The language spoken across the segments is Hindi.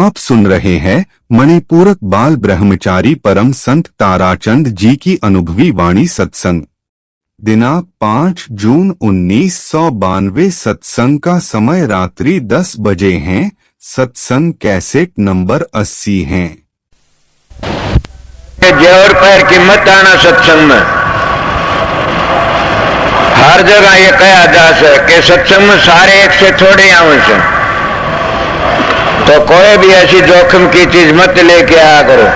आप सुन रहे हैं मणिपूरक बाल ब्रह्मचारी परम संत ताराचंद जी की अनुभवी वाणी सत्संग। दिनांक 5 जून 1992। सत्संग का समय रात्रि 10 बजे है। सत्संग कैसेट नंबर 80 है। जोर पैर की मत आना सत्संग में। हर जगह ये कहा जा कि सत्संग में सारे एक से थोड़े आवे से, तो कोई भी ऐसी जोखिम की चीज मत लेके आया करो।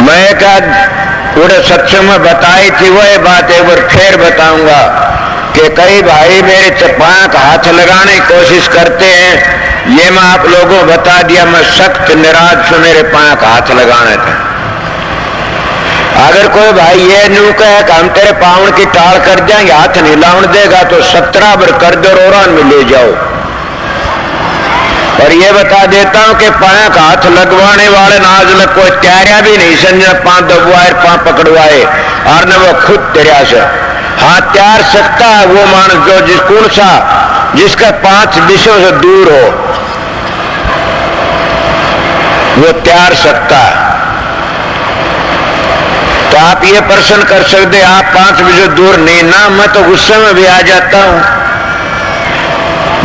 मैं एक पूरे सत्संग में बताई थी वही बात एक बार फिर बताऊंगा कि कई भाई मेरे चप्पा का हाथ लगाने की कोशिश करते हैं। ये मैं आप लोगों को बता दिया, मैं सख्त निराश हूं मेरे पांव का हाथ लगाने थे। अगर कोई भाई ये नू कहे कि हम तेरे पावन की टाल कर देंगे, हाथ नहीं लाउन देगा, तो 17 बार कर दो रोरान में ले जाओ। और ये बता देता हूं कि पांव का हाथ लगवाने वाले आज लग कोई तैयारियां भी नहीं समझे, पांव दबवाए पांव पकड़वाए और न वो खुद तेरा से हाथ तैयार सकता है। वो मानस जो जिस कौन सा जिसका 5 विषयों से दूर हो वो तैयार सकता है। तो आप ये प्रश्न कर सकते आप 5 विषय दूर नहीं ना, मैं तो गुस्से में भी आ जाता हूं।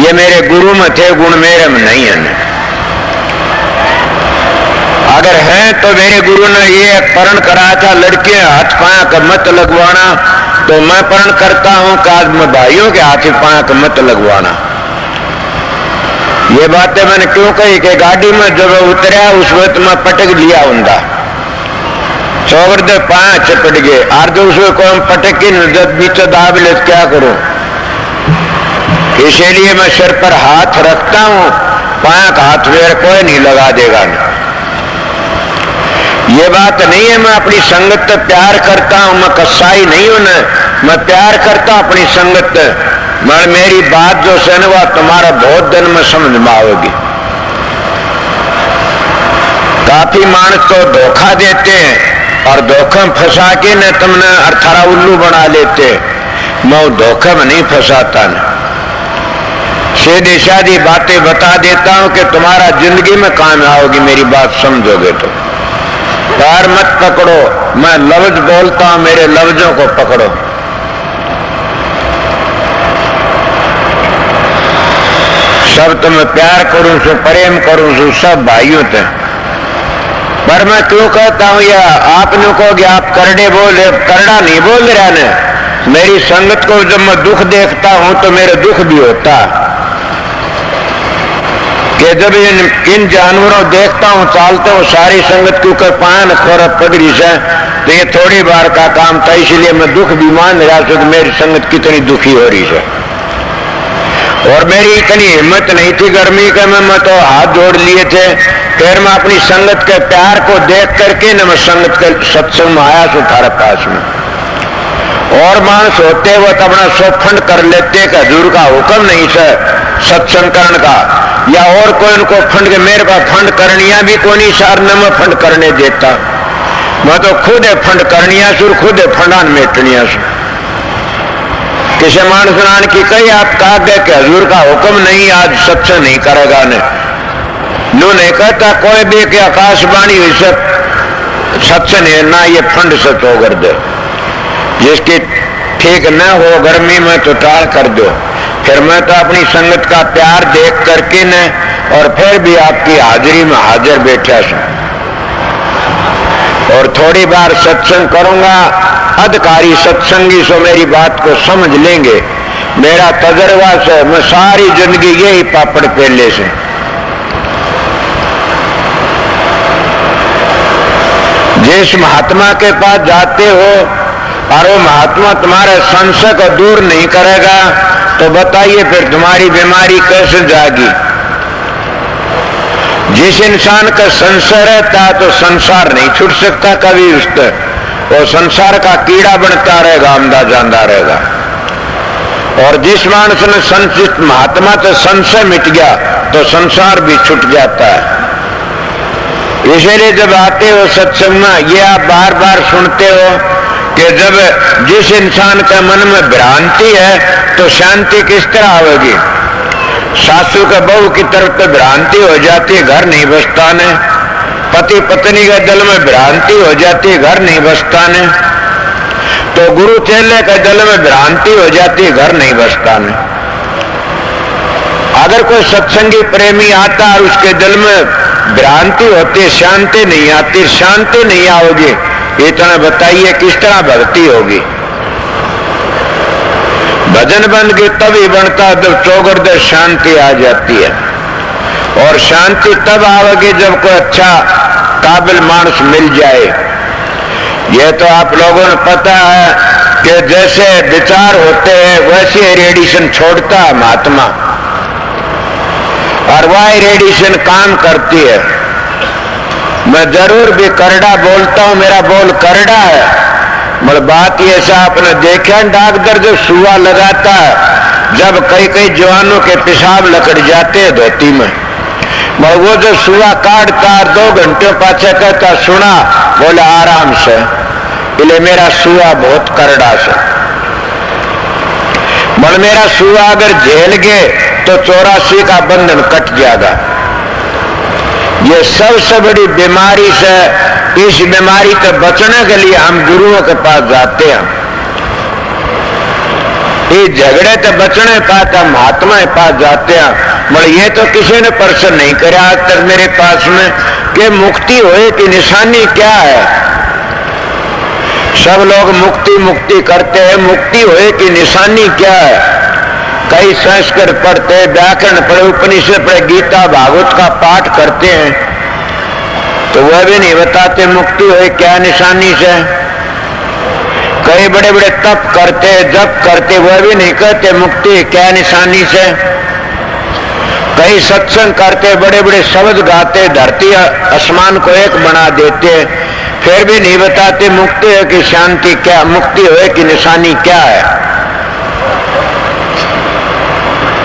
ये मेरे गुरु में थे, गुण मेरे में नहीं है। अगर है तो मेरे गुरु ने ये प्रण कराया था लड़के हाथ पांव का मत लगवाना, तो मैं प्रण करता हूं कि आज मैं भाइयों के हाथ पांव का मत लगवाना। ये बातें मैंने क्यों कही कि गाड़ी में जब उतरा उस वक्त मैं पटक लिया उनका चौवर दे पांव चपट गए और जो उसमें कोई पटक ही जब नीचे दाब ले क्या करूं। इसीलिए मैं सिर पर हाथ रखता हूं, पांव का हाथ मेरे कोई नहीं लगा देगा। ये बात नहीं है मैं अपनी संगत से प्यार करता हूं, मैं कसाई नहीं हूं ना, मैं प्यार करता हूं अपनी संगत। मगर मेरी बात जो सुन वह तुम्हारा बहुत दिन में समझ में आओगी। काफी मानस तो धोखा देते हैं और धोखा में फंसा के न तुमने अर्थारा उल्लू बना लेते। मैं धोखा में नहीं फंसाता न, सीधी सादी बातें बता देता हूं कि तुम्हारा जिंदगी में काम आओगी। मेरी बात समझोगे तो पैर मत पकड़ो, मैं लफ्ज बोलता हूं, मेरे लफ्जों को पकड़ो। सब तुम्हें प्यार करूं सु, प्रेम करूं सु, सब भाइयों थे। पर मैं क्यों कहता हूं या आपने कहोगे आप करड़े बोले, करड़ा नहीं बोल रहा ने। मेरी संगत को जब मैं दुख देखता हूं तो मेरा दुख भी होता कि जब इन जानवरों देखता हूं चालते हूं सारी संगत क्योंकि पान खोरा पगड़ी से, तो ये थोड़ी बार का काम था। इसलिए मैं दुख भी मान रहा था कि मेरी संगत कितनी दुखी हो रही है। और मेरी इतनी हिम्मत नहीं थी गर्मी के मैं तो हाथ जोड़ लिए थे। फिर मैं अपनी संगत के प्यार को देख करके न मैं संगत के सत्संग में आया था थारे पास में। और मानस होते वो तो अपना सोफंड कर लेते कि हजूर का हुक्म नहीं से सत्संग करने का, या और कोई उनको फंड के मेरे पास फंड करनिया भी कोई सार न मैं फंड करने देता। मैं तो खुद है फंड करनिया सुर, खुद है फंडान मेटनिया सुर। किसी मानस की कही आप कहा गए कि हजूर का हुक्म नहीं आज सत्संग नहीं करेगा ने लो नहीं कहता कोई भी कि आकाशवाणी सत्संग है ना, ये फंड से तो कर दे। जिसकी ठीक न हो गर्मी में तो टाल कर दो। फिर मैं तो अपनी संगत का प्यार देख करके न और फिर भी आपकी हाजिरी में हाजिर बैठा हूं। और थोड़ी बार सत्संग करूंगा, अधिकारी सत्संगी सो मेरी बात को समझ लेंगे। मेरा तजर्बा से मैं सारी जिंदगी यही पापड़ पेले से। जिस महात्मा के पास जाते हो और वो महात्मा तुम्हारे संशय को दूर नहीं करेगा तो बताइए फिर तुम्हारी बीमारी कैसे जाएगी। जिस इंसान का संशय रहता है तो संसार नहीं छूट सकता कभी उससे, वो संसार का कीड़ा बनता रहेगा, आमदा जानता रहेगा। और जिस मानस ने संचित महात्मा से संशय मिट गया तो संसार भी छूट जाता है। इसीलिए जब आते हो सत्संग में ये आप बार बार सुनते हो कि जब जिस इंसान का मन में भ्रांति है तो शांति किस तरह आवेगी। सासू के बहू की तरफ तो भ्रांति हो जाती है, घर नहीं बसता ने। पति पत्नी के दिल में भ्रांति हो जाती है, घर नहीं बसता ने। तो गुरु चेले के दिल में भ्रांति हो जाती है, घर नहीं बसता ने। अगर कोई सत्संगी प्रेमी आता और उसके दिल में भ्रांति होती, शांति नहीं आती, शांति नहीं आओगी, इतना बताइए किस तरह भक्ति होगी। भजन बन के तभी बनता जब चौगर्द शांति आ जाती है, और शांति तब आवेगी जब कोई अच्छा काबिल मानुष मिल जाए। यह तो आप लोगों ने पता है कि जैसे विचार होते हैं वैसे रेडिएशन छोड़ता है महात्मा, और वह रेडिएशन काम करती है। मैं जरूर भी करड़ा बोलता हूं, मेरा बोल करड़ा है, मगर बात ये ऐसा आपने देखा डॉक्टर जो सुआ लगाता है जब कई कई जवानों के पेशाब लकड़ जाते हैं धोती में, मगर वो जो सुआ काटता 2 घंटे पाछे कहता सुना, बोले आराम से, इसलिए मेरा सुआ बहुत करड़ा से। मगर मेरा सुआ अगर झेल गए तो 84 का बंधन कट जाएगा। ये सबसे बड़ी बीमारी से, इस बीमारी से बचने के लिए हम गुरुओं के पास जाते हैं। इस झगड़े से बचने पास हम महात्मा के पास जाते हैं। मगर ये तो किसी ने प्रश्न नहीं कराया आज तक मेरे पास में कि मुक्ति होए की निशानी क्या है। सब लोग मुक्ति मुक्ति करते हैं, मुक्ति होए की निशानी क्या है। कई संस्कृत पढ़ते, व्याकरण पढ़े, उपनिषद पढ़े, गीता भागवत का पाठ करते हैं, तो वह भी नहीं बताते मुक्ति होए क्या निशानी से। कई बड़े बड़े तप करते, जप करते, वह भी नहीं कहते मुक्ति क्या निशानी से। कई सत्संग करते, बड़े बड़े शब्द गाते, धरती आसमान को एक बना देते, फिर भी नहीं बताते मुक्ति है कि शांति क्या, मुक्ति होए की निशानी क्या है।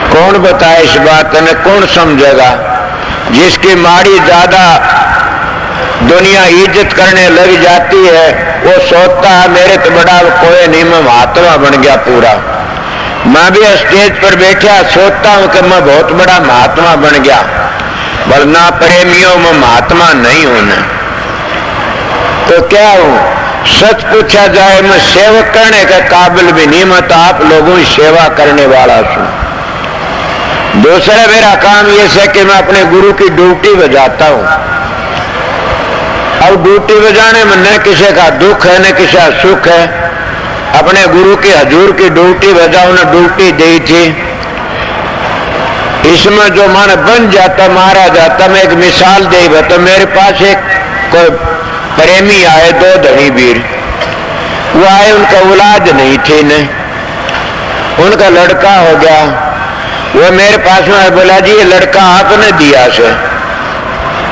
कौन बताए इस बात ने, कौन समझेगा। जिसकी माड़ी ज्यादा दुनिया इज्जत करने लग जाती है, वो सोचता है मेरे तो बड़ा कोई नहीं, मैं महात्मा बन गया पूरा। मैं भी स्टेज पर बैठा सोचता हूं कि मैं बहुत बड़ा महात्मा बन गया, वरना प्रेमियों में महात्मा नहीं होना। तो क्या हूं, सच पूछा जाए मैं सेवक करने के काबिल भी नहीं, मैं तो आप लोगों की सेवा करने वाला हूं। दूसरा मेरा काम यह है कि मैं अपने गुरु की ड्यूटी बजाता हूं। अब ड्यूटी बजाने में न किसी का दुख है न किसी का सुख है। अपने गुरु की हजूर की ड्यूटी बजाओ, ने ड्यूटी दी थी, इसमें जो मन बन जाता मारा जाता। मैं एक मिसाल दे बता, मेरे पास एक कोई प्रेमी आए, 2 धनी वीर, वो आए, उनका औलाद नहीं थी न, उनका लड़का हो गया। वो मेरे पास में बोला जी ये लड़का आपने दिया से।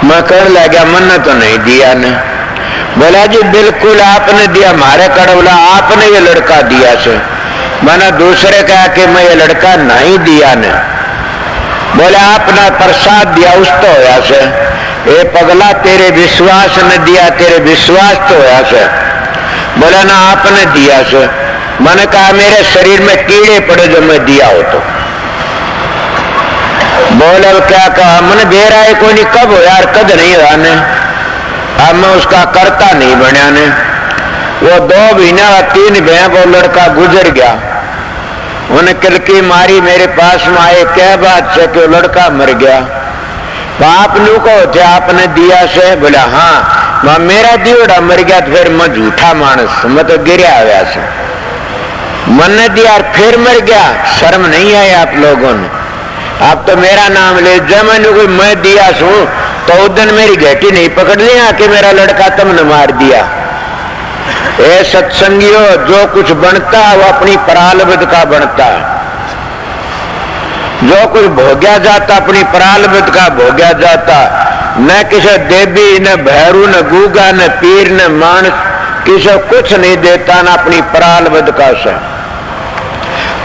मैं कहने लगा मन तो नहीं दिया ने। बोला जी बिल्कुल आपने दिया, हमारे कड़वला आपने ये लड़का दिया से। मैंने दूसरे कहा कि मैं ये लड़का नहीं दिया ने। बोले आपने प्रसाद दिया उस तो होया से। ए पगला तेरे विश्वास ने दिया, तेरे विश्वास तो होया से। बोला ना आपने दिया से। मैंने कहा मेरे शरीर में कीड़े पड़े जो मैं दिया हो तो। बोले क्या कहा, मैंने दे रहा है कोई नहीं, कब हो यार, कद नहीं रहा ने, अब मैं उसका करता नहीं बनया ने। वो 2 महीना 3 महीना वो लड़का गुजर गया। उन्हें किलकी मारी, मेरे पास में आए, क्या बात से कि वो लड़का मर गया। बाप नु को थे आपने दिया से। बोला हाँ, मैं मेरा दियोड़ा मर गया तो फिर मैं झूठा मानस, मैं तो गिरा हुआ से, मन ने दिया फिर मर गया। शर्म नहीं आई आप लोगों ने? आप तो मेरा नाम ले, जब मैंने कोई मैं दिया सू तो उस दिन मेरी घेटी नहीं पकड़ लिया कि मेरा लड़का तुमने मार दिया। ए सत्संगियों, जो कुछ बनता है वो अपनी प्रारब्ध का बनता है। जो कुछ भोग्या जाता अपनी प्रारब्ध का भोग्या जाता। न किसी देवी, न भैरू, न गूगा, न पीर, न मानस, किसी कुछ नहीं देता, न अपनी प्रारब्ध का से।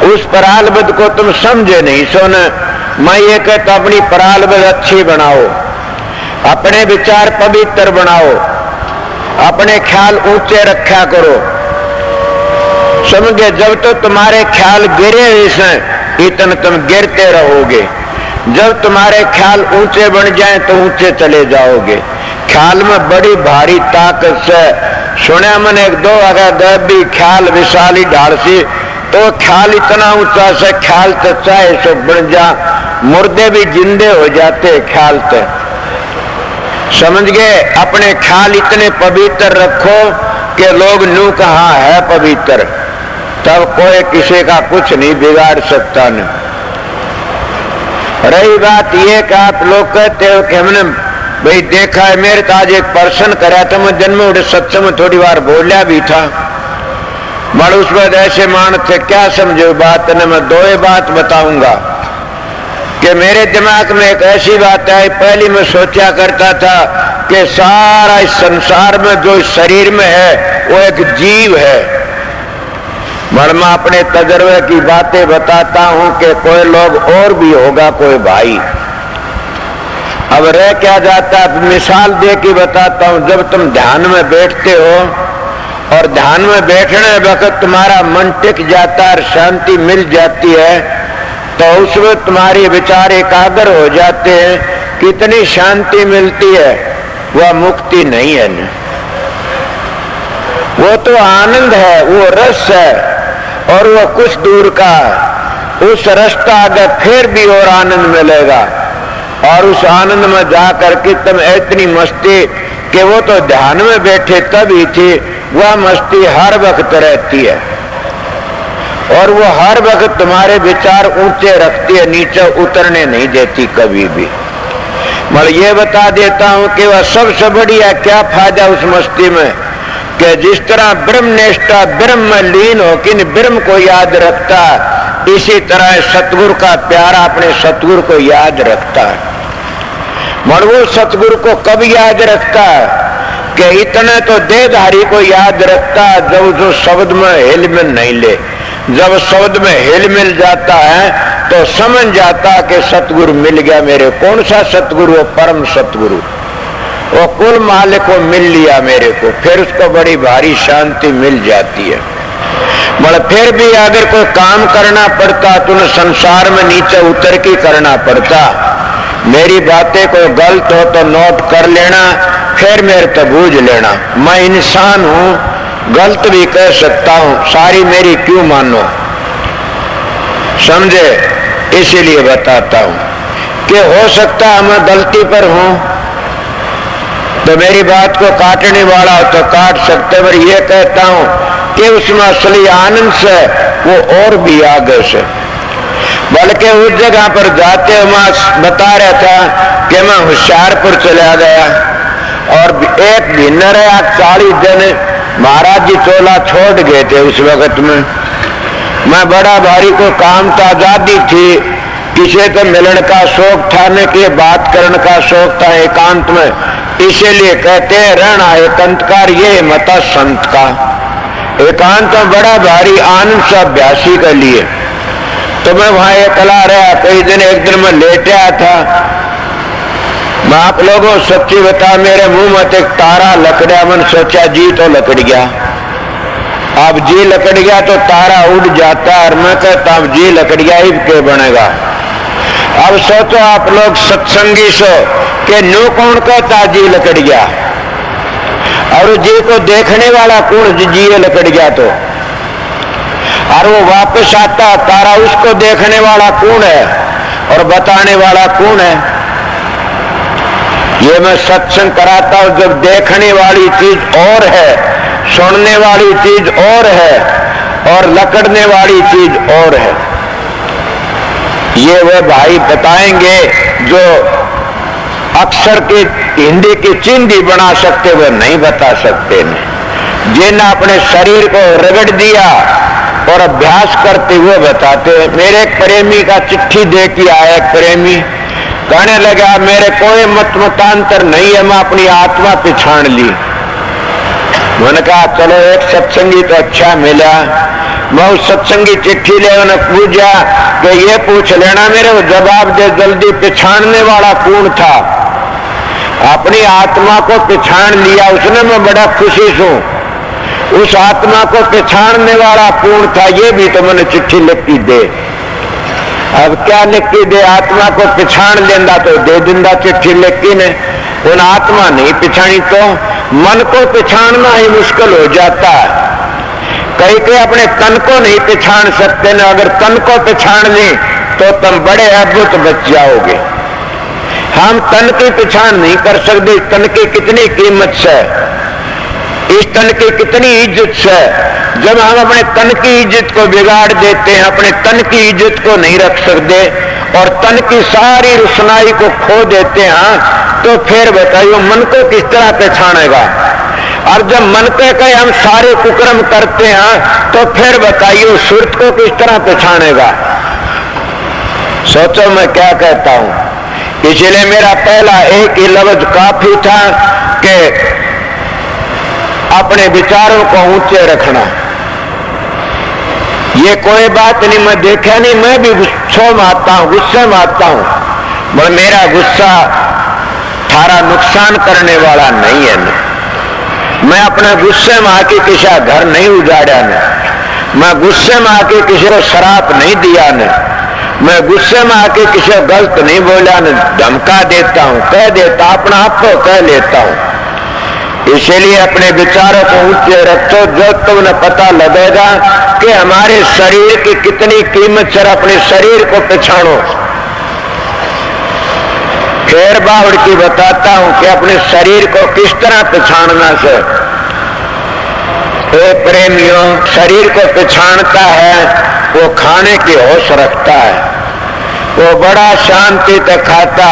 उस प्रारब्ध को तुम समझे नहीं सो न। मैं ये कहता अपनी प्रारब्ध अच्छी बनाओ, अपने विचार पवित्र बनाओ, अपने ख्याल ऊंचे रखा करो। समझे, जब तो तुम्हारे ख्याल गिरे इतने तुम गिरते रहोगे। जब तुम्हारे ख्याल ऊंचे बन जाएं तो ऊंचे चले जाओगे। ख्याल में बड़ी भारी ताकत से सुने मैंने एक दो अगर दबी ख्याल विशाली ढाल से तो ख्याल इतना ऊंचा से ख्याल तो चाहे सो बन जा, मुर्दे भी जिंदे हो जाते ख्याल से। समझ गए? अपने ख्याल इतने पवित्र रखो कि लोग नू कहा है पवित्र, तब कोई किसी का कुछ नहीं बिगाड़ सकता न। रही बात ये कि आप लोग कहते हो कि हमने भाई देखा है, मेरे तो आज एक पर्सन कराया था, मैं जन्म उड़े सत्संग में थोड़ी बार बोलिया भी था, मगर उस बाद ऐसे मान थे क्या समझो बात ने। मैं दो बात बताऊंगा कि मेरे दिमाग में एक ऐसी बात आई। पहली मैं सोचा करता था कि सारा इस संसार में जो इस शरीर में है वो एक जीव है, मगर मैं अपने तजर्बे की बातें बताता हूं कि कोई लोग और भी होगा, कोई भाई। अब रह क्या जाता, मिसाल दे के बताता हूं। जब तुम ध्यान में बैठते हो और ध्यान में बैठने वक्त तुम्हारा मन टिक जाता है और शांति मिल जाती है, तो उसमें तुम्हारे विचार एकाग्र हो जाते हैं। कितनी शांति मिलती है, वह मुक्ति नहीं है न। वो तो आनंद है, वो रस है, और वो कुछ दूर का है। उस रास्ता आगे फिर भी और आनंद मिलेगा, और उस आनंद में जाकर के तुम इतनी मस्ती कि वो तो ध्यान में बैठे तभी थी, वह मस्ती हर वक्त रहती है, और वो हर वक्त तुम्हारे विचार ऊंचे रखती है, नीचे उतरने नहीं देती कभी भी। मगर ये बता देता हूं कि वह सबसे बढ़िया क्या फायदा उस मस्ती में कि जिस तरह ब्रह्मनिष्ठा ब्रह्म में लीन हो कि ब्रह्म को याद रखता, इसी तरह सतगुरु का प्यारा अपने सतगुरु को याद रखता है। मगर वो सतगुरु को कब याद रखता है कि इतने तो देहधारी को याद रखता है जब जो शब्द में हिल मिल नहीं ले। जब शब्द में हिल मिल जाता है तो समझ जाता कि सतगुरु मिल गया मेरे। कौन सा सतगुरु? वो परम सतगुरु, वो कुल मालिक को मिल लिया मेरे को। फिर उसको बड़ी भारी शांति मिल जाती है। मगर फिर भी अगर कोई काम करना पड़ता तो उन्हें संसार में नीचे उतर के करना पड़ता। मेरी बातें कोई गलत हो तो नोट कर लेना, फिर मेरे तो बूझ लेना। मैं इंसान हूं, गलत भी कह सकता हूं, सारी मेरी क्यों मानो, समझे? इसीलिए बताता हूं कि हो सकता है मैं गलती पर हूं, तो मेरी बात को काटने वाला हो तो काट सकते, पर यह कहता हूं कि उसमें असली आनंद से वो और भी आगे से। बल्कि उस जगह पर जाते हुए मैं बता रहा था कि मैं होशियारपुर चला गया, और एक भिन्न रहा 40 दिन महाराज जी चोला छोड़ गए थे। उस वक्त में मैं बड़ा भारी को काम तो आजादी थी, किसी से मिलने का शौक था न कि बात करने का शौक था एकांत में। इसीलिए कहते हैं रहना एकांतकार, ये मत संत का। एकांत में बड़ा भारी आनंद से अभ्यासी के लिए। तो मैं वहां अकेला रहा कई दिन। एक दिन मैं लेट आया था। मैं आप लोगों सच्ची बता, मेरे मुंह में एक तारा लकड़ा, मन सोचा जी तो लकड़ गया। अब जी लकड़ गया तो तारा उड़ जाता है, और मैं कहता अब जी लकड़ गया ही के बनेगा। अब सोचो आप लोग सत्संगी सो कि नो कौन कहता जी लकड़ गया, और जी को देखने वाला कौन जी लकड़ गया तो, और वो वापस आता तारा, उसको देखने वाला कौन है और बताने वाला कौन है? ये मैं सत्संग कराता हूं। जब देखने वाली चीज और है, सुनने वाली चीज और है, और लकड़ने वाली चीज और है। ये वे भाई बताएंगे जो अक्षर की हिंदी की चिंदी बना सकते, वो नहीं बता सकते। जिन्हें अपने शरीर को रगड़ दिया और अभ्यास करते हुए बताते। मेरे एक प्रेमी का चिट्ठी दे के आया, एक प्रेमी कहने लगा मेरे कोई मतांतर नहीं है, मैं अपनी आत्मा पिछाड़ ली। मैंने कहा चलो एक सत्संगी तो अच्छा मिला। मैं उस सत्संगी चिट्ठी ले उन्हें पूछा कि ये पूछ लेना मेरे को जवाब दे जल्दी, पिछाड़ने वाला कौन था? अपनी आत्मा को पिछाड़ लिया उसने, मैं बड़ा खुशी हूं। उस आत्मा को पिछाड़ने वाला कौन था ये भी तो मैंने चिट्ठी लिखी दे। अब क्या लिख के दे, आत्मा को पिछाण लेंदा तो दे दिंदा चिट्ठी, लेकिन उन आत्मा नहीं पिछाणी तो मन को पिछाणना ही मुश्किल हो जाता है। कई अपने तन को नहीं पिछाण सकते न, अगर तन को पिछाण लें तो तुम बड़े अद्भुत बच जाओगे। हम तन की पिछाण नहीं कर सकते। तन की कितनी कीमत है, इस तन की कितनी इज्जत है। जब हम अपने तन की इज्जत को बिगाड़ देते हैं, अपने तन की इज्जत को नहीं रख सकते और तन की सारी रुसनाई को खो देते हैं, तो फिर बताइए मन को किस तरह पहचानेगा। और जब मन पे कहे हम सारे कुकर्म करते हैं, तो फिर बताइए सुरत को किस तरह पहचानेगा। सोचो मैं क्या कहता हूं। इसलिए मेरा पहला एक ही लफ्ज काफी था कि अपने विचारों को ऊंचे रखना। ये कोई बात नहीं, मैं देखा नहीं, मैं भी गुस्से में आता हूं, गुस्से में आता हूं, मगर मेरा गुस्सा थारा नुकसान करने वाला नहीं है न। मैं अपने गुस्से में आके किसी का घर नहीं उजाड़ा न, मैं गुस्से में आके किसी को शराब नहीं दिया न, मैं गुस्से में आके किसी को गलत नहीं बोला न, धमका देता हूं, कह देता, अपना आप को कह लेता हूं। इसलिए अपने विचारों को ऊंचे रखो, जो तुमने पता लगेगा कि हमारे शरीर की कितनी कीमत है, अपने शरीर को पहचानो। फिर बावड़ की बताता हूं कि अपने शरीर को किस तरह पहचानना से। ए प्रेमियों, शरीर को पहचानता है वो खाने की होश रखता है, वो बड़ा शांति तक खाता।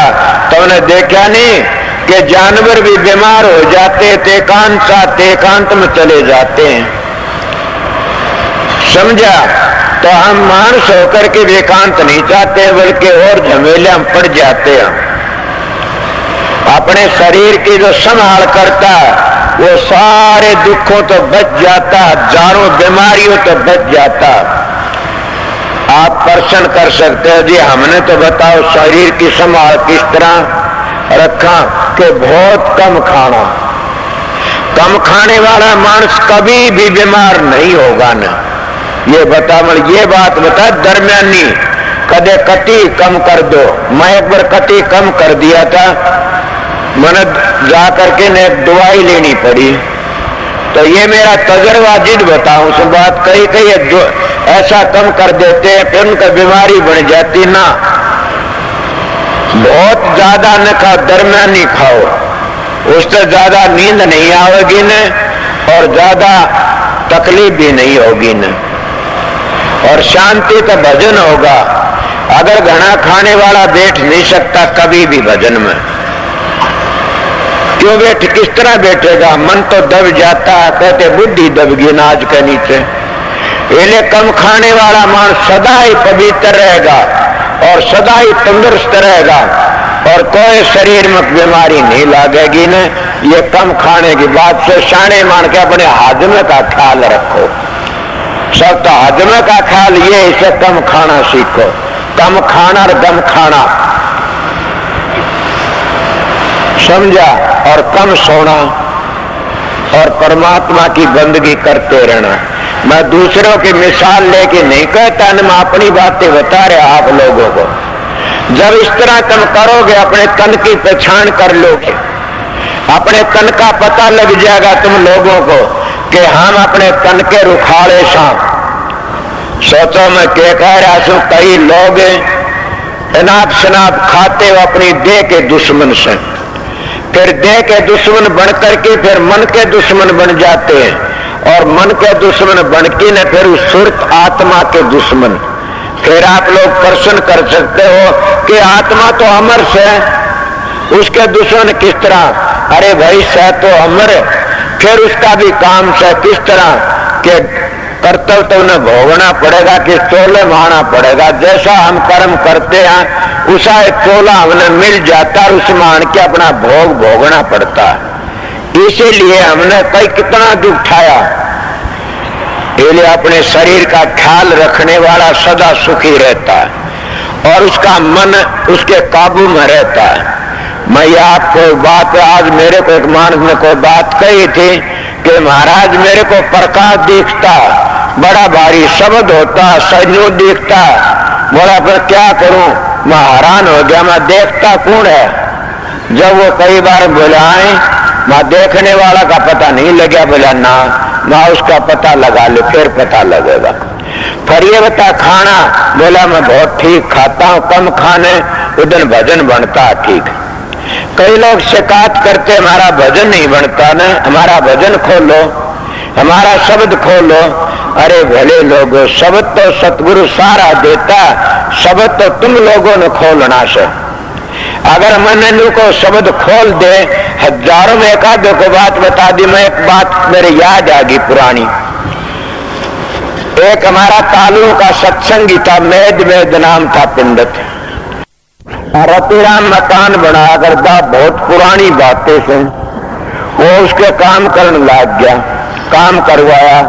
तुमने देखा नहीं कि जानवर भी बीमार हो जाते थे, एकांत में चले जाते हैं, समझा। तो हम मानस होकर के भी एकांत नहीं चाहते, बल्कि और झमेले हम पड़ जाते हैं। अपने शरीर की जो संभाल करता वो सारे दुखों तो बच जाता, हजारों बीमारियों तो बच जाता। आप प्रश्न कर सकते हो जी हमने तो बताओ शरीर की संभाल किस तरह रखा कि बहुत कम खाना। कम खाने वाला मानस कभी भी बीमार नहीं होगा न। ये बता, ये बात बता, दरमियानी कदे कटी कम कर दो। मैं एक बार कटी कम कर दिया था, मैंने जा करके ने दवाई लेनी पड़ी। तो ये मेरा तजर्बा जिद बताऊं से बात, कई ऐसा कम कर देते हैं फिर उनका बीमारी बढ़ जाती ना। बहुत ज्यादा न खाओ, दरमियानी खाओ, उससे ज्यादा नींद नहीं आएगी न और ज्यादा तकलीफ भी नहीं होगी न, और शांति का भजन होगा। अगर घना खाने वाला बैठ नहीं सकता कभी भी भजन में, क्यों बैठ, किस तरह बैठेगा, मन तो दब जाता है, कहते बुद्धि दब गई नाज के नीचे। इसलिए कम खाने वाला मान सदा ही पवित्र रहेगा और सदा ही तंदुरुस्त रहेगा और कोई शरीर में बीमारी नहीं लगेगी न। ये कम खाने की बात से शाने मान के अपने हाजमे का ख्याल रखो। सब तो हाजमे का ख्याल ये, इसे कम खाना सीखो, कम खाना और गम खाना, समझा, और कम सोना और परमात्मा की बंदगी करते रहना। मैं दूसरों की मिसाल लेके नहीं कहता न, मैं अपनी बातें बता रहा आप लोगों को। जब इस तरह तुम करोगे, अपने तन की पहचान कर लोगे, अपने तन का पता लग जाएगा तुम लोगों को कि हम अपने तन के रुखाड़े सांप। सोचो मैं क्या कह रहा हूं, कई लोग अनाप शनाप खाते हो अपनी देह के दुश्मन से, फिर देह के दुश्मन बन करके फिर मन के दुश्मन बन जाते हैं, और मन के दुश्मन बन के न फिर उस सुरत आत्मा के दुश्मन। फिर आप लोग प्रश्न कर सकते हो कि आत्मा तो अमर से, उसके दुश्मन किस तरह? अरे भाई सह तो अमर, फिर उसका भी काम से किस तरह के कर्तव्य तो उन्हें भोगना पड़ेगा कि चोले मारना पड़ेगा। जैसा हम कर्म करते हैं उसा एक चोला हमें मिल जाता और उस मान के अपना भोग भोगना पड़ता। इसीलिए हमने कई कितना दुख उठाया। इसलिए अपने शरीर का ख्याल रखने वाला सदा सुखी रहता है और उसका मन उसके काबू में रहता है। मैं आपको बात, आज मेरे को एक मानस ने कोई बात कही थी कि महाराज मेरे को प्रकाश दिखता, बड़ा भारी शब्द होता, संयोग दिखता, बोला फिर क्या करूं, मैं हैरान हो गया, मैं देखता कौन है। जब वो कई बार बुलाए, मैं देखने वाला का पता नहीं लगा, बोला ना, मैं उसका पता लगा ले, फिर पता लगेगा। फिर ये बता खाना, बोला मैं बहुत ठीक खाता हूं, कम खाने, उधर भजन बनता ठीक। कई लोग शिकायत करते हमारा भजन नहीं बनता ना, हमारा भजन खोलो, हमारा शब्द खोलो। अरे भले लोगों, शब्द तो सतगुरु सारा देता, शब्द तो तुम लोगों ने खोलना से। अगर मन को शब्द खोल दे, हजारों में एक आधे को बात बता दी। मैं एक बात मेरे याद आ गई पुरानी। एक हमारा तालू का सत्संगी था, मेद नाम था पंडित। रतिराम मकान बनाया करता, बहुत पुरानी बातें से वो उसके काम करने लग गया, काम करवाया।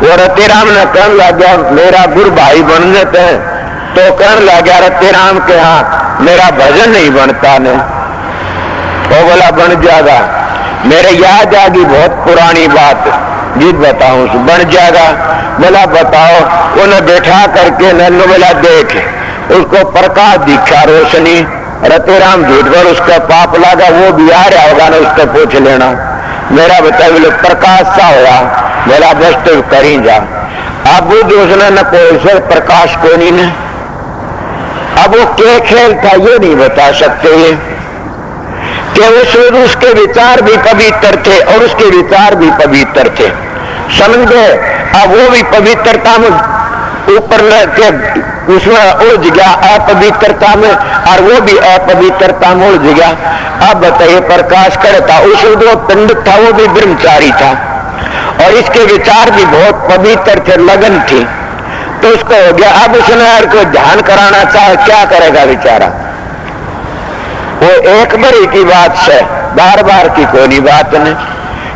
वो रतिराम ने कहने लग गया मेरा गुरु भाई बन जाते हैं, तो कहने लग गया रतिराम के यहाँ मेरा भजन नहीं बनता ने। वो बोला बन जाएगा। मेरे याद आ गई बहुत पुरानी बात, गीत बताऊं, बन जाएगा। बोला बताओ। उन्हें बैठा करके नन्नू बोला देख, उसको प्रकाश दिखा, रोशनी। रतिराम झूठ पर उसका पाप लगा, वो भी आ रहा होगा ना, उसको पूछ लेना। मेरा बता बोले प्रकाश सा होगा। मेरा बस तो करी जा। अब बुद्ध उसने न कोई से प्रकाश को नहीं ने। अब वो क्या खेल था ये नहीं बता सकते ये, कि उसके विचार भी पवित्र थे और उसके विचार भी पवित्र थे, समझ गए। अब वो भी पवित्रता में ऊपर उसमें उलझ गया, अपवित्रता में, और वो भी अपवित्रता में उलझ गया। अब बताइए प्रकाश करता, उस जो पंडित था वो भी ब्रह्मचारी था और इसके विचार भी बहुत पवित्र थे, लगन थी, तो उसको हो गया। अब उसने यार को ध्यान कराना चाहे, क्या करेगा बेचारा। वो एक बारी की बात से, बार बार की कोई बात नहीं।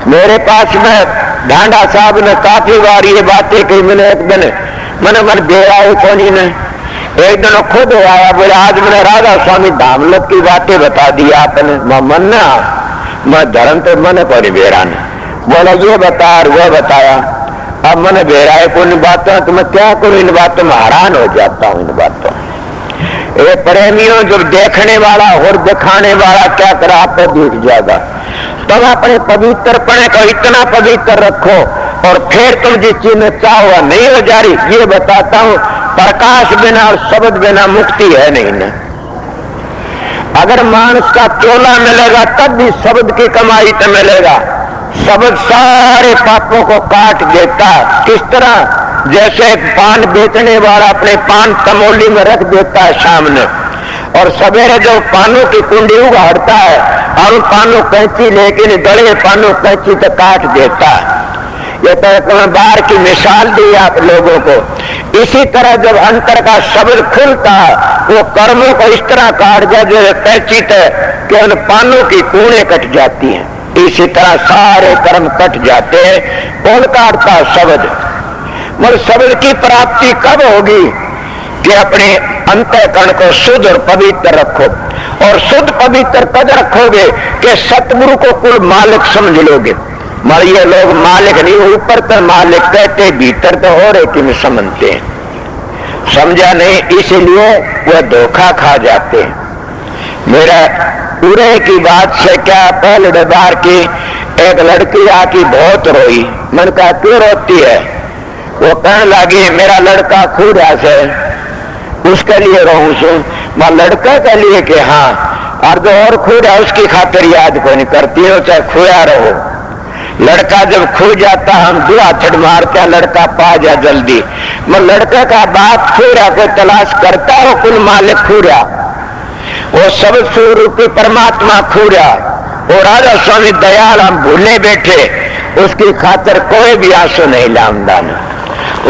मेरे पास में ढांडा साहब ने काफी बार ये बातें कही। मैंने एक दिन मैंने मन बेरा कोनी ने, एक दिन खुद आया, बोले आज मैंने राधा स्वामी धामलोक की बातें बता दी आपने। मन ना मैं धर्म तो मैंने कोई बेरा ने, बोला ये बता और वो बताया। अब मैंने बेरा है कोई बातों, तो मैं क्या करूं इन बातों में, हैरान हो जाता हूं इन बातों। ये प्रेमियों जब देखने वाला और दिखाने वाला क्या करा, आप दिख जाएगा। तुम अपने पवित्रपने को इतना पवित्र रखो और फिर तुम जिस चीज में चाहो नहीं हो जा रही। ये बताता हूं, प्रकाश बिना और शब्द बिना मुक्ति है नहीं ना। अगर मानस का चोला मिलेगा तब भी शब्द की कमाई तो मिलेगा। शब्द सारे पापों को काट देता। किस तरह, जैसे पान बेचने वाला अपने पान तमोली में रख देता है सामने, और सवेरे जब पानों की कुंडी उगाड़ता है और पानों कैंची लेकिन गले पानों कैंची तो काट देता है। ये तो बाहर की मिसाल दी आप लोगों को। इसी तरह जब अंतर का शब्द खुलता है, वो कर्मों को इस तरह काट जाए जो कैंची है कि उन पानों की कूड़े कट जाती हैं। इसी तरह सारे कर्म कट जाते हैं। कौन काटता? शब्द। मगर शब्द की प्राप्ति कब होगी कि अपने अंतःकरण को शुद्ध और पवित्र रखो। और शुद्ध पवित्र कब रखोगे कि सतगुरु को कुल मालिक समझ लोगे। मगर ये लोग मालिक नहीं, ऊपर तो मालिक कहते, भीतर तो हो रहे कि समझते हैं, समझा नहीं, इसलिए वह धोखा खा जाते हैं। मेरा पूरे की बात से क्या, पहले बार की एक लड़की आकी बहुत रोई। मन कहा क्यों रोती है? वो कहने लगी मेरा लड़का खूरा से, उसके लिए रहूं सू। मैं लड़का के लिए कि हाँ, और जो और खूरा उसकी खातिर याद को नहीं करती हो, चाहे खोया रहो। लड़का जब खो जाता हम दुआ छड़ मारते हैं, लड़का पा जा जल्दी। मैं लड़के का बाप खूरा को तलाश करता हो, कुल मालिक खूरा, वो सब स्वरूपी परमात्मा खूरा। वो राधा स्वामी दयाल हम भूलने बैठे, उसकी खातिर कोई भी आंसू नहीं लामदा न,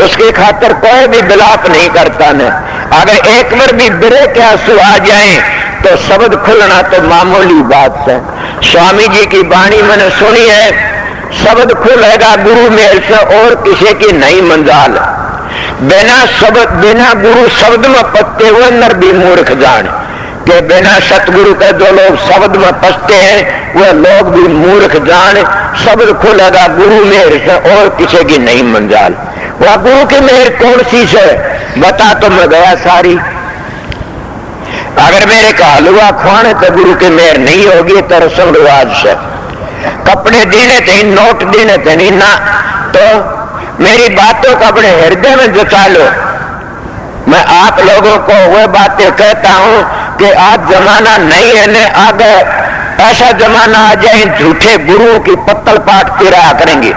उसकी खातिर कोई भी विलाप नहीं करता न। अगर एक बार भी बिरे के आंसू आ जाएं तो शब्द खुलना तो मामूली बात है। स्वामी जी की वाणी मैंने सुनी है, शब्द खुलेगा गुरु मेल से और किसी की नहीं मंजाल। बिना शब्द, बिना गुरु शब्द में पत्ते हुए नर भी मूर्ख जान के बिना सतगुरु के जो लोग शब्द में फंसते हैं वह लोग भी मूर्ख जान। शब्द खुलेगा गुरु मेहर से और किसी की नहीं मंजाल। वह गुरु की मेहर कौन सी से बता तो मैं गया सारी। अगर मेरे का हलवा खुआने तो गुरु की मेहर नहीं होगी तो रस्म रिवाज से, कपड़े देने थे, नोट देने थे नहीं ना, तो मेरी बातों को अपने हृदय में जचा लो। मैं आप लोगों को वह बातें कहता हूं कि आज जमाना नहीं है न आगे ऐसा जमाना आ जाए झूठे गुरुओं की पत्तल पाट पिराया करेंगे,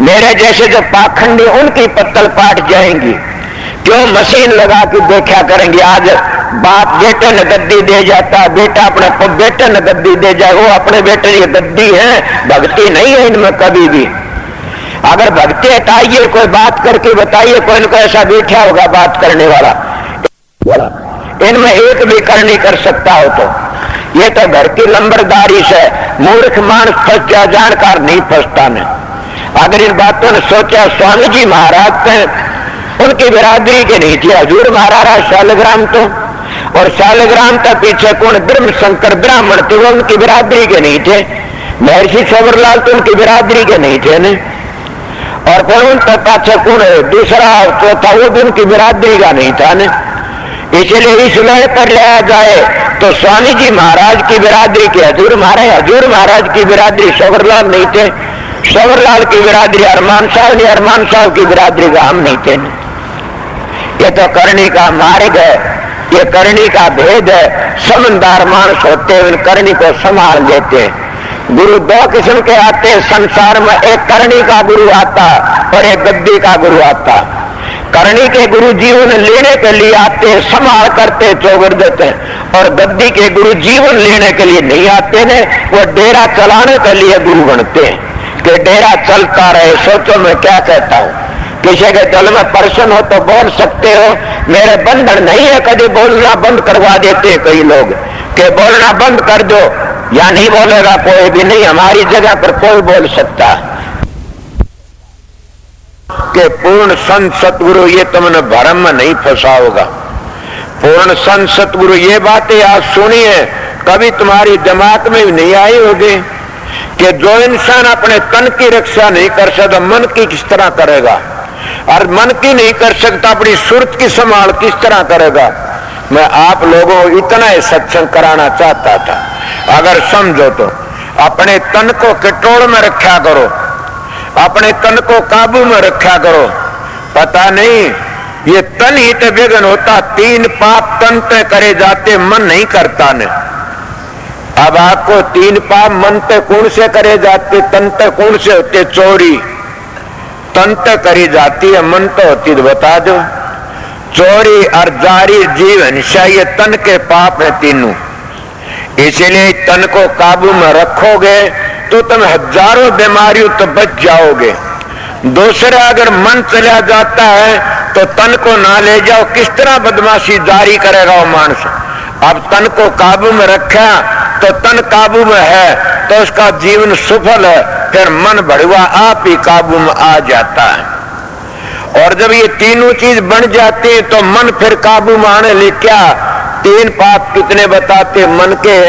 मेरे जैसे जो पाखंडी उनकी पत्तल पाट जाएंगी। क्यों मशीन लगा के देखा करेंगे। आज बाप बेटे ने गद्दी दे जाता, बेटा अपने बेटे ने गद्दी दे जाए, वो अपने बेटे की गद्दी है, भक्ति नहीं है इनमें कभी भी। अगर भक्ति हटाइए, कोई बात करके बताइए, कोई इनको ऐसा बैठा होगा बात करने वाला, इनमें एक भी करनी कर सकता हो तो ये तो घर की लंबरदारी से मूर्ख मानस फंस गया, जानकार नहीं फंसता ने। अगर इन बातों ने सोचा, स्वामी जी महाराज थे, उनकी बिरादरी के नहीं थे हजूर महाराज शालिग्राम तो, और शालिग्राम का पीछे कौन ब्रह्म शंकर ब्राह्मण थे, वो उनकी बिरादरी के नहीं थे। महर्षि सवरलाल तो उनकी बिरादरी के नहीं थे ने, और फिर उन पाछे कौन दूसरा चौथा वो भी उनकी बिरादरी का नहीं था ने। इसलिए इस लय पर लाया जाए तो स्वामी जी महाराज की बिरादरी के हजूर महाराज की बिरादरी सवरलाल नहीं थे, सवरलाल की बिरादरी अरमान साहब की बिरादरी का हम नहीं थे। ये तो करनी का मार्ग है, ये करनी का भेद है। समझदार मानस होते हुए करनी को संभाल लेते हैं। गुरु दो किस्म के आते हैं संसार में, एक करनी का गुरु आता और एक गद्दी का गुरु आता। करनी के गुरु जीवन लेने के लिए आते हैं, संभाल करते चौगर देते हैं, और गद्दी के गुरु जीवन लेने के लिए नहीं आते ने, वो डेरा चलाने के लिए गुरु बनते हैं कि डेरा चलता रहे। सोचो मैं क्या कहता हूँ, किसी के दिल में प्रश्न हो तो बोल सकते हो, मेरे बंधन नहीं है, कभी बोलना बंद करवा देते हैं कई लोग कि बोलना बंद कर दो, या नहीं बोलेगा कोई भी नहीं, हमारी जगह पर कोई बोल सकता कि पूर्ण संत सतगुरु ये तुमने भ्रम में नहीं फंसा होगा। पूर्ण संत सतगुरु ये बातें आज सुनी है, कभी तुम्हारी दिमाग में भी नहीं आई होगी कि जो इंसान अपने तन की रक्षा नहीं कर सकता मन की किस तरह करेगा, और मन की नहीं कर सकता अपनी सुरत की संभाल किस तरह करेगा। मैं आप लोगों को इतना ही सत्संग कराना चाहता था। अगर समझो तो अपने तन को कंट्रोल में रखा करो, अपने तन को काबू में रखा करो। पता नहीं ये तन ही तो विघ्न होता, 3 पाप तन पे करे जाते, मन नहीं करता ने। अब आपको 3 पाप मन पे कौन से करे जाते, तन पे कौन से होते? चोरी तन पे करी जाती है, मन तो होती तो बता दो। चोरी और जारी जीव हिंसा ये तन के पाप है तीनों। इसलिए तन को काबू में रखोगे तो तुम हजारों बीमारियों तो बच जाओगे। दूसरा, अगर मन चला जाता है तो तन को ना ले जाओ, किस तरह बदमाशी जारी करेगा वो मानस। अब तन को काबू में रखा तो तन काबू में है तो उसका जीवन सफल है, फिर मन भड़ुआ आप ही काबू में आ जाता है। और जब ये तीनों चीज बन जाती है तो मन फिर काबू में आने ले। क्या 3 पाप कितने बताते मन के?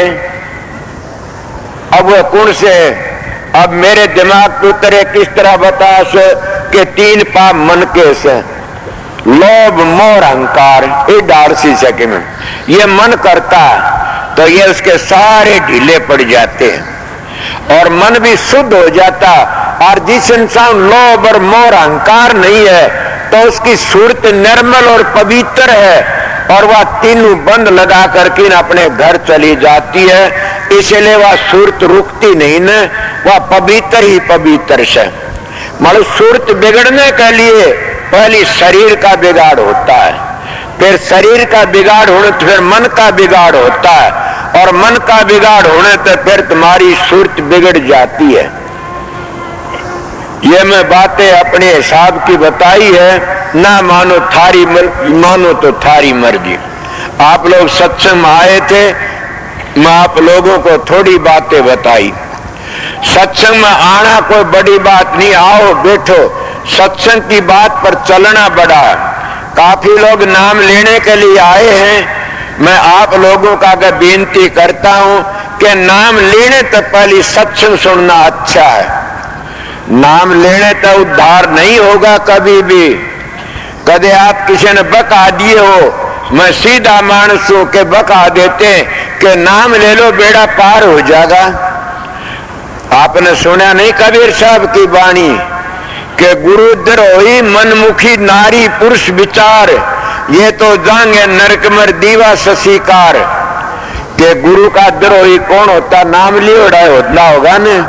अब वो कौन से? अब मेरे दिमाग के उतरे किस तरह बता सो कि 3 पाप मन के से लोभ मोह अहंकार ये डाल सी सके में ये मन करता है तो ये उसके सारे ढीले पड़ जाते हैं और मन भी शुद्ध हो जाता। और जिस इंसान लोभ और मोह अहंकार नहीं है तो उसकी सूरत निर्मल और पवित्र है और वह तीनों बंद लगा करके अपने घर चली जाती है। इसलिए वह सूरत रुकती नहीं न, वह पवित्र ही पवित्र से। मतलब सूरत बिगड़ने के लिए पहले शरीर का बिगाड़ होता है, फिर शरीर का बिगाड़ होने तो फिर मन का बिगाड़ होता है, और मन का बिगाड़ होने तो फिर तुम्हारी सूरत बिगड़ जाती है। ये मैं बातें अपने हिसाब की बताई है, ना मानो थारी मानो तो थारी मर्जी। आप लोग सत्संग में आए थे, मैं आप लोगों को थोड़ी बातें बताई। सत्संग में आना कोई बड़ी बात नहीं, आओ बैठो, सत्संग की बात पर चलना बड़ा है। काफी लोग नाम लेने के लिए आए हैं। मैं आप लोगों का अगर बेनती करता हूं कि नाम लेने तो पहले सत्संग सुनना अच्छा है। नाम लेने तो उद्धार नहीं होगा कभी भी। कदे आप किसी ने बका दिए हो मैं सीधा मानस हूं के बका देते कि नाम ले लो बेड़ा पार हो जाएगा। आपने सुना नहीं कबीर साहब की वाणी के गुरु द्रोही मनमुखी नारी पुरुष विचार, ये तो जांगे नरक मर दीवा शशिकार। के गुरु का द्रोही कौन होता? नाम लियोड़ा होता होगा न।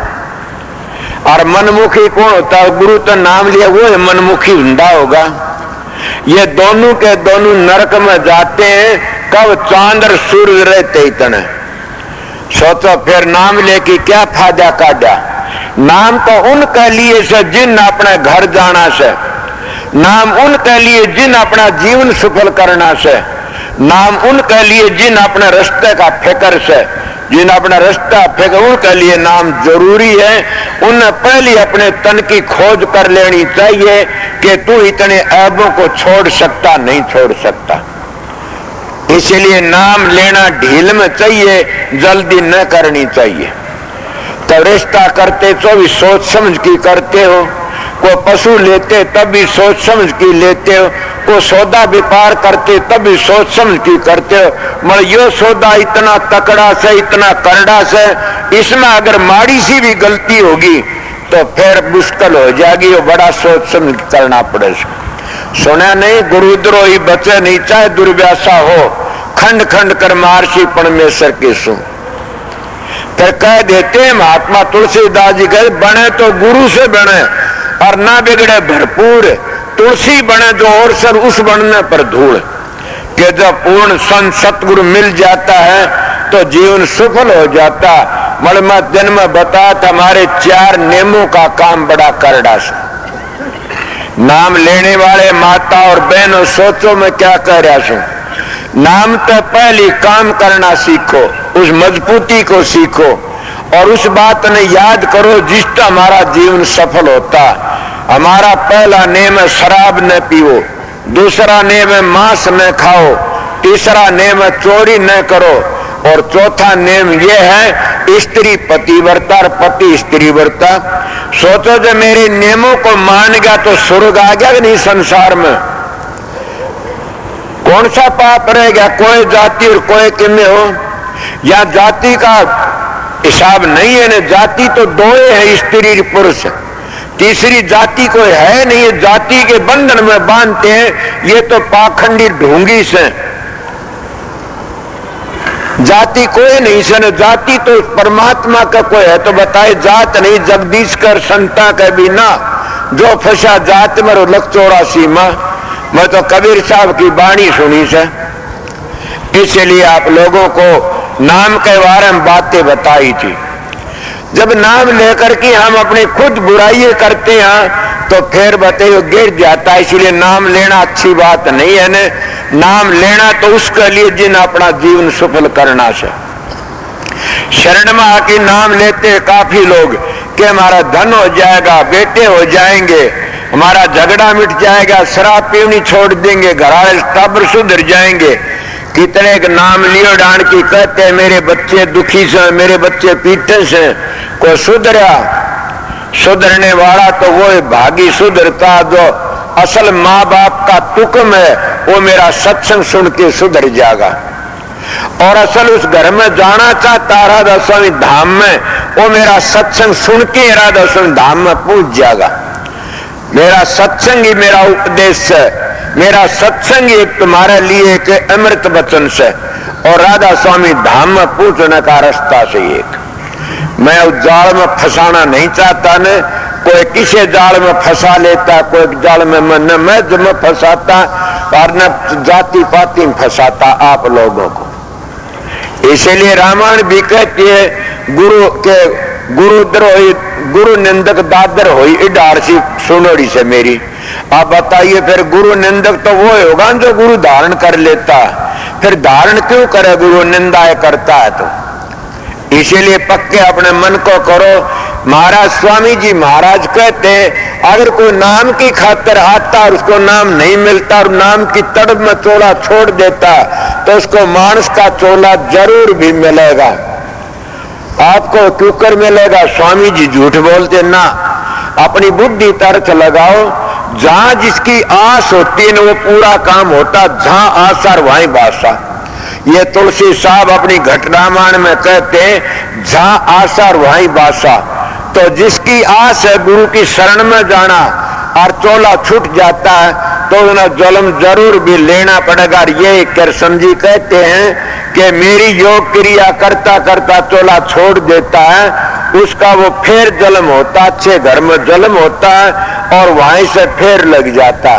और मनमुखी कौन होता है? गुरु तो नाम लिया वो है मनमुखी हुंडा होगा। ये दोनों के दोनों नरक में जाते हैं कब चांद और सूर्य रहते इतने। सोचो फिर नाम लेके क्या फायदा काटा? नाम तो उनके लिए से जिन अपने घर जाना से, नाम उनके लिए जिन अपना जीवन सफल करना से, नाम उनके लिए जिन अपने रास्ते का फिक्र से, जिन अपना रास्ता फिक्र उनके लिए नाम जरूरी है। उन्हें पहले अपने तन की खोज कर लेनी चाहिए कि तू इतने ऐबों को छोड़ सकता नहीं छोड़ सकता। इसलिए नाम लेना ढील में चाहिए, जल्दी न करनी चाहिए। तो रिश्ता करते तो भी सोच समझ की करते हो, को पशु लेते तब भी सोच समझ की लेते हो, को सौदा व्यापार करते तब भी सोच समझ की करते हो। मगर यो सौदा इतना तकड़ा से इतना करड़ा से, इसमें अगर माड़ी सी भी गलती होगी तो फिर मुश्किल हो जाएगी, वो बड़ा सोच समझ करना पड़ेगा। सुना नहीं गुरुद्रोही बचे नहीं चाहे दुर्व्यासा हो, खंड खंड कर महर्षि परमेश्वर के सु। फिर कह देते हैं महात्मा तुलसीदास जी कहे बने तो गुरु से बने और ना बिगड़े भरपूर। तुलसी बने जो और सर उस बनने पर धूल। कि जब पूर्ण संत सतगुरु मिल जाता है तो जीवन सफल हो जाता। मत जन्म बता हमारे 4 नियमों का काम बड़ा करड़ा से। नाम लेने वाले माता और बहनों सोचो मैं क्या कह रहा हूं। नाम तो पहले काम करना सीखो, उस मजबूती को सीखो और उस बात ने याद करो जिसका हमारा जीवन सफल होता। हमारा पहला नियम है शराब न पियो, दूसरा नियम है मांस न खाओ, तीसरा नियम है चोरी न करो और चौथा नियम यह है स्त्री पतिव्रता और पति स्त्री व्रता। सोचो जो मेरे नियमों को मान गया तो स्वर्ग आ गया कि नहीं? संसार में कौन सा पाप रह गया? कोई जाति और कोई किन्ने हो, या जाति का हिसाब नहीं है न। जाति तो 2 है, स्त्री पुरुष, तीसरी जाति कोई है नहीं। जाति के बंधन में बांधते हैं, ये तो पाखंडी ढोंगी से। जाति कोई नहीं से, जाति तो परमात्मा का कोई है तो बताए। जात नहीं जगदीश कर संता के बिना, जो फंसा जात में लख 84 माह। मैं तो कबीर साहब की वाणी सुनी से। इसलिए आप लोगों को नाम के बारे में बातें बताई थी। जब नाम लेकर के हम अपनी खुद बुराई करते हैं तो फिर बताइए गिर जाता है। इसलिए नाम लेना अच्छी बात नहीं है न। नाम लेना तो उसके लिए जिन अपना जीवन सफल करना से। शरण में आके नाम लेते काफी लोग कि हमारा धन हो जाएगा, बेटे हो जाएंगे, हमारा झगड़ा मिट जाएगा, शराब पीनी छोड़ देंगे, घराले टब्बर सुधर जाएंगे। कितने के नाम लियो डांड की कहते हैं मेरे बच्चे दुखी से, मेरे बच्चे पीते से। कोई सुधरा? सुधरने वाला तो वो भागी सुधरता जो असल माँ बाप का तुकम है, वो मेरा सत्संग सुन के सुधर जाएगा। और असल उस घर में जाना चाहता राधा स्वामी धाम में, वो मेरा सत्संग सुन के राधा स्वामी धाम में पहुंच जाएगा। मेरा सत्संग ही मेरा उपदेश है, मेरा सत्संग ही तुम्हारे लिए एक अमृत वचन से और राधा स्वामी धाम में पहुंचने का रास्ता से एक। मैं उस जाल में फंसाना नहीं चाहता न। कोई किसी जाल में फंसा लेता, कोई जाल में मैं जब फंसाता और न जाति पाति में फंसाता आप लोगों को। इसलिए रामायण भी कहती है गुरु के गुरुद्रोही गुरु निंदक दादर होई इडार सी सुनोड़ी से मेरी। आप बताइए फिर गुरु निंदक तो वो होगा जो गुरु धारण कर लेता, फिर धारण क्यों करे? गुरु निंदा करता है तो। इसीलिए पक्के अपने मन को करो। महाराज स्वामी जी महाराज कहते हैं अगर कोई नाम की खातिर आता और उसको नाम नहीं मिलता और नाम की तड़प में चोला छोड़ देता तो उसको मानस का चोला जरूर भी मिलेगा। आपको क्यों मिलेगा? स्वामी जी झूठ बोलते ना। अपनी बुद्धि तर्क लगाओ। जहां जिसकी आस होती है ना वो पूरा काम होता, जहां आसार वहीं बासा। ये तुलसी साहब अपनी घटरामायण में कहते हैं जहां आसार वहीं बासा। तो जिसकी आस है गुरु की शरण में जाना और चोला छूट जाता है तो उन्हें जन्म जरूर भी लेना पड़ेगा। ये कृष्ण जी कहते हैं कि मेरी योग क्रिया करता करता चोला छोड़ देता है, उसका वो फिर जन्म होता, अच्छे घर में जन्म होता है और वहीं से फिर लग जाता।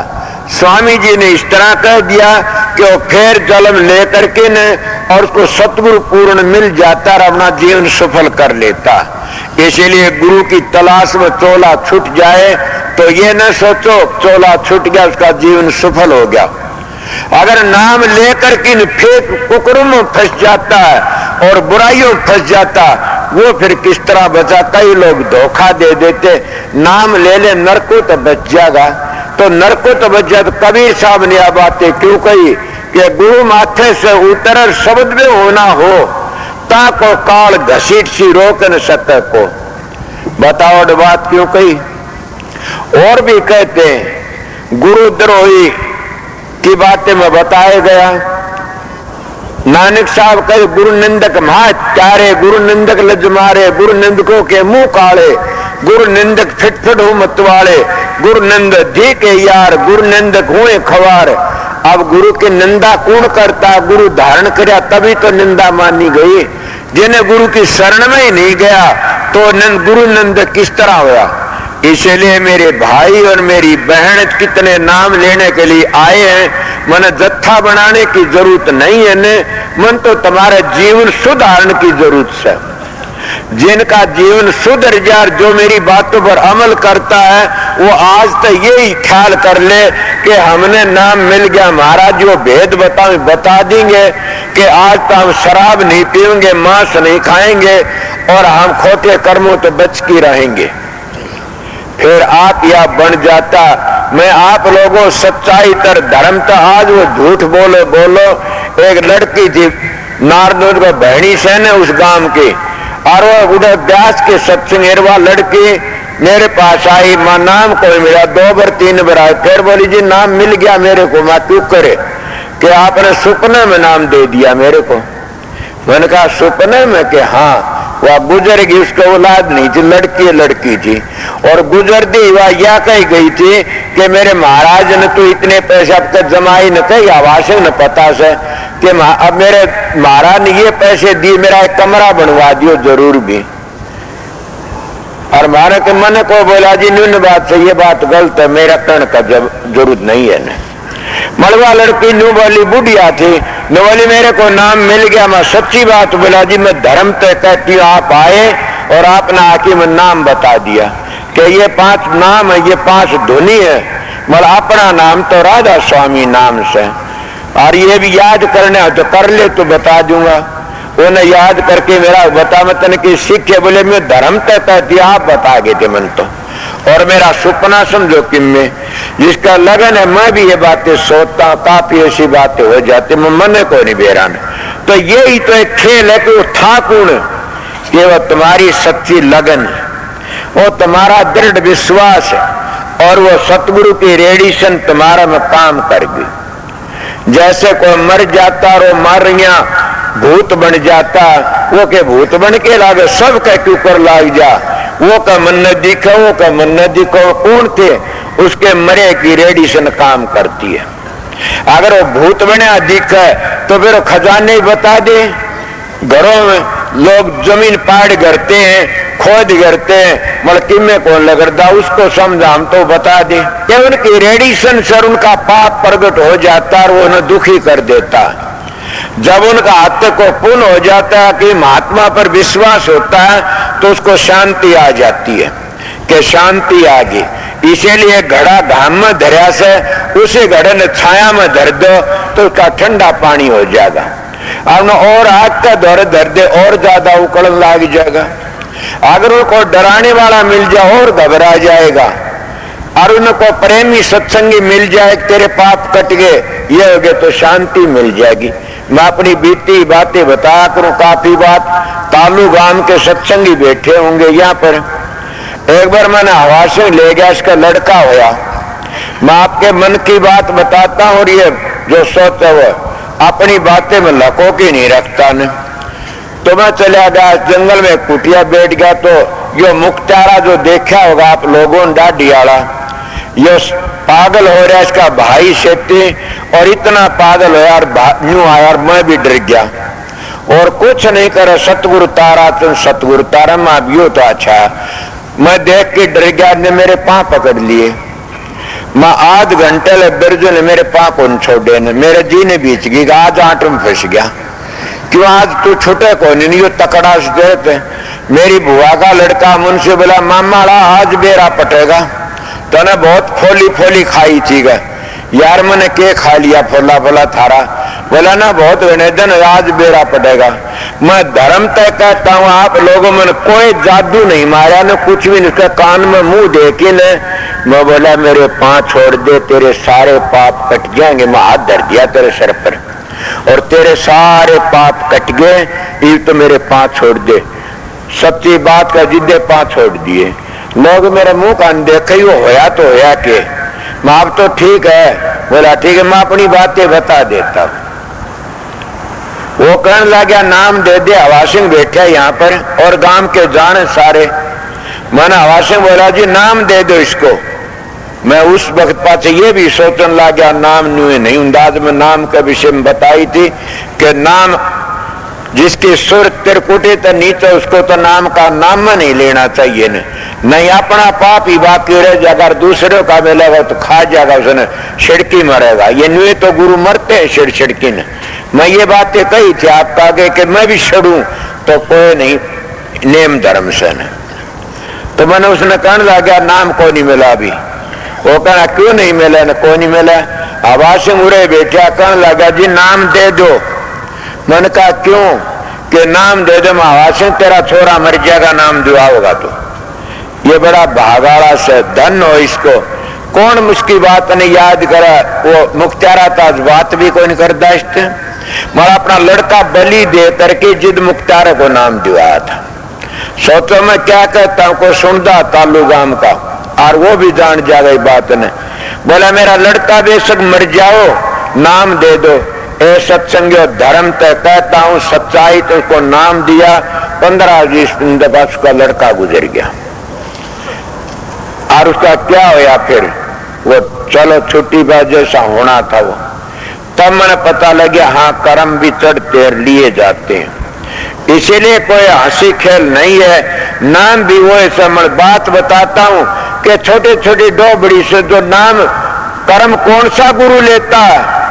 स्वामी जी ने इस तरह कह दिया कि वो फिर जन्म लेकर के न और उसको सतगुरु पूर्ण मिल जाता और अपना जीवन सफल कर लेता। इसीलिए गुरु की तलाश में चोला छूट जाए तो ये न सोचो चोला छूट गया उसका जीवन सफल हो गया। अगर नाम लेकर के फेंक कुकरों में फंस जाता है और बुराइयों में फंस जाता, वो फिर किस तरह बचा। कई लोग धोखा दे देते, नाम ले ले नरको तो बच जाएगा, तो नरको तो बच जाए। तो कबीर साहब ने यह बातें क्यों कही कि गुरु माथे से उतर शब्द में होना हो ताको काल घसीट सी रोक न सके को। बताओ बात क्यों कही। और भी कहते हैं गुरुद्रोही की बातें में बताया गया। नानक साहब कहे गुरु निंदक महात्यारे, गुरु निंदक लज मारे, गुरु निंदकों के मुंह काले, गुरु निंदक फिटफिट हो मतवाले, गुरु निंद धी के यार, गुरु निंदक हुए खवार। अब गुरु की निंदा कौन करता, गुरु धारण करया तभी तो निंदा मानी गई। जिन्हें गुरु की शरण में ही नहीं गया तो गुरु निंदक किस तरह हुआ। इसलिए मेरे भाई और मेरी बहन कितने नाम लेने के लिए आए हैं, मन जत्था बनाने की जरूरत नहीं है ने, मन तो तुम्हारे जीवन सुधारने की जरूरत है। जिनका जीवन सुधर जाए, जो मेरी बातों पर अमल करता है, वो आज तो यही ख्याल कर ले कि हमने नाम मिल गया, महाराज जो भेद बता देंगे कि आज तो हम शराब नहीं पीएंगे, मांस नहीं खाएंगे और हम खोटे कर्मों तो बच के रहेंगे। फिर आप यह बन जाता। मैं आप लोगों सच्चाई तर धर्म तो आज वो झूठ बोलो। एक लड़की थी नारदोद को बहनी से ने उस गांव की, और वो उधर व्यास के सत्संग लड़की मेरे पास आई, मां नाम कोई मिला, 2 बार 3 बार आए, फिर बोली जी नाम मिल गया मेरे को, मैं क्यों करे कि आपने सपने में नाम दे दिया मेरे को। मैंने कहा सपने में कि हाँ, वह गुजर गई, उसको औलाद नहीं थी, लड़की थी और गुजर दी। वह यह कही गई थी कि मेरे महाराज ने तो इतने पैसे अब तक जमाई न कही आवास न पता से कि अब मेरे महाराज ने ये पैसे दिए, मेरा एक कमरा बनवा दियो जरूर भी। और मारे के मन को बोला जी निम्न बात से ये बात गलत है, मेरा कर्ण का जरूरत नहीं है न। मलवा लड़की न्यू बोली बुढ़िया थी, न बोली मेरे को नाम मिल गया। मैं सच्ची बात बोला जी, मैं धर्म तय कहती हूँ। आप आए और आपने आके में नाम बता दिया कि ये 5 नाम है, ये 5 धुनी है। मतलब अपना नाम तो राधा स्वामी नाम से, और ये भी याद करने हो तो कर ले तो बता दूंगा। उन्हें याद करके मेरा बता मतन की सीखे, बोले मैं धर्म तय कहती, आप बता गए थे मन तो, और मेरा सपना समझो कि मैं जिसका लगन है मैं भी ये बातें सोचता, काफी ऐसी बातें हो जाती, मैं मन को नहीं बेरान। तो यही तो एक खेल है कि वो था कौन, कि वो तुम्हारी सच्ची लगन है, वो तुम्हारा दृढ़ विश्वास है और वो सतगुरु की रेडिएशन तुम्हारा में काम कर गई। जैसे कोई मर जाता और वो मरिया भूत बन जाता, वो के भूत बन के लागे सब के ऊपर लाग जा, वो का मन न दिखो, वो का मन न दिखो, कौन थे उसके मरे की रेडिएशन काम करती है। अगर वो भूत बने दिखे तो फिर खजाने बता दे। घरों में लोग जमीन पाड़ करते हैं, खोद करते हैं, मलकी में कौन लगता उसको समझा हम तो बता दे कि उनकी रेडिएशन से उनका पाप प्रकट हो जाता है और वो उन्हें दुखी कर देता। जब उनका हाथ को पूर्ण हो जाता है कि महात्मा पर विश्वास होता है तो उसको शांति आ जाती है कि शांति आ गई। इसीलिए घड़ा घाम में धरिया से उसे घड़े ने छाया में धर दो तो उसका ठंडा पानी हो जाएगा। अब और आग का दौर धर दे और ज्यादा उकड़न लग जाएगा। अगर उनको डराने वाला मिल जाए और घबरा जाएगा, और उनको प्रेमी सत्संगी मिल जाए तेरे पाप कट गए ये हो गए तो शांति मिल जाएगी। मैं अपनी बीती बातें बताया करूं, काफी बात तालू गांव के सत्संगी बैठे होंगे यहाँ पर। एक बार मैंने हवा से ले गया, इसका लड़का होया मैं आपके मन की बात बताता हूं और ये जो सोचा वो अपनी बातें में लको की नहीं रखता न। तो मैं चला गया जंगल में, कुटिया बैठ गया। तो यो मुख्तारा जो देखा होगा आप लोगों ने, डाडी वाला, यो पागल हो रहा है, इसका भाई सेठी, और इतना पागल हो यार, यूं आया और मैं भी डर गया और कुछ नहीं करे। सतगुरु तारा तुम सतगुरु तारा मां यो तो अच्छा। मैं देख के डर गया, ने मेरे पांव पकड़ लिए। मैं आध घंटे ले बिरजू ने मेरे पांव को छोड़े न, मेरे जी ने बीच गई, आज आंट में फंस गया। क्यों आज तू छुटे को नहीं, यो तकड़ा से देते। मेरी बुआ का लड़का मुझसे बोला, मामाड़ा आज बेरा पटेगा। तो ने बहुत फोली फोली खाई थी गा। यार मैंने के खा लिया फोला फोला थारा? बोला ना बहुत विनेदन, आज बेरा पड़ेगा। मैं धर्म तय कहता हूँ, आप लोगों में कोई जादू नहीं मारा न, कुछ भी नहीं। कान में मुंह देके न मैं बोला मेरे पांव छोड़ दे, तेरे सारे पाप कट जाएंगे। मैं हाथ धर दिया तेरे सर पर और तेरे सारे पाप कट गए, ये तो मेरे पांव छोड़ दे। सच्ची बात का जिद्दे पांव छोड़ दिए। लोग मेरे मुंह कान देखे, वो होया तो होया के मैं आप तो ठीक है। बोला ठीक है, मैं अपनी बातें बता देता हूं। वो कहने लगा नाम दे दे, हवा सिंह बैठे यहाँ पर और गांव के जाने सारे। मैंने हवा सिंह बोला जी नाम दे दो इसको। मैं उस वक्त पास ये भी सोचने लगा नाम नहीं, अंदाज में नाम के विषय में बताई थी कि नाम जिसकी सुर तिरकुटी तो नीचे, उसको तो नाम का नाम नहीं लेना चाहिए न। नहीं अपना पाप ही बाकी रह जाएगा, दूसरों का मिलेगा तो खा जाएगा, उसने छिड़की मरेगा। ये नुए तो गुरु मरते हैं छिड़की ने। मैं ये बातें कही थी आपका आगे कि मैं भी छड़ू तो कोई नहीं, नेम धर्म से न। तो मैंने उसने कहने लगा नाम को नहीं मिला अभी। वो कहना क्यों नहीं मिला न, को नहीं मिला? आवाज से मुरे बैठा, कहने लगा जी नाम दे दो। मैंने कहा क्यों? कि नाम दे दो, मैं आवाज से तेरा छोरा मर जाएगा नाम दुआ होगा तो। ये बड़ा भागाड़ा से धन हो इसको, कौन मुझकी बात नहीं याद करा। वो मुख्तारा था, बात भी कोई नहीं करता। मैं अपना लड़का बलि दे करके जिद मुख्तारा को नाम दिवाया था। सोचो मैं क्या कहता हूं, को सुनता तालू गांव का, और वो भी जान जा गई बात ने। बोला मेरा लड़का बेशक मर जाओ, नाम दे दो। ए सत्संग धर्म तय कहता हूं, सच्चाई तो उसको नाम दिया। 15-20 दिन बाद उसका लड़का गुजर गया। और उसका क्या होया फिर? वो चलो छुट्टी बाद जैसा होना था वो। तब मैंने पता लगा हाँ कर्म भी चढ़ते लिए जाते हैं, इसीलिए कोई हंसी खेल नहीं है। नाम भी वो ऐसा मैं बात बताता हूं कि छोटे छोटे डोबड़ी से जो नाम कर्म कौन सा गुरु लेता है,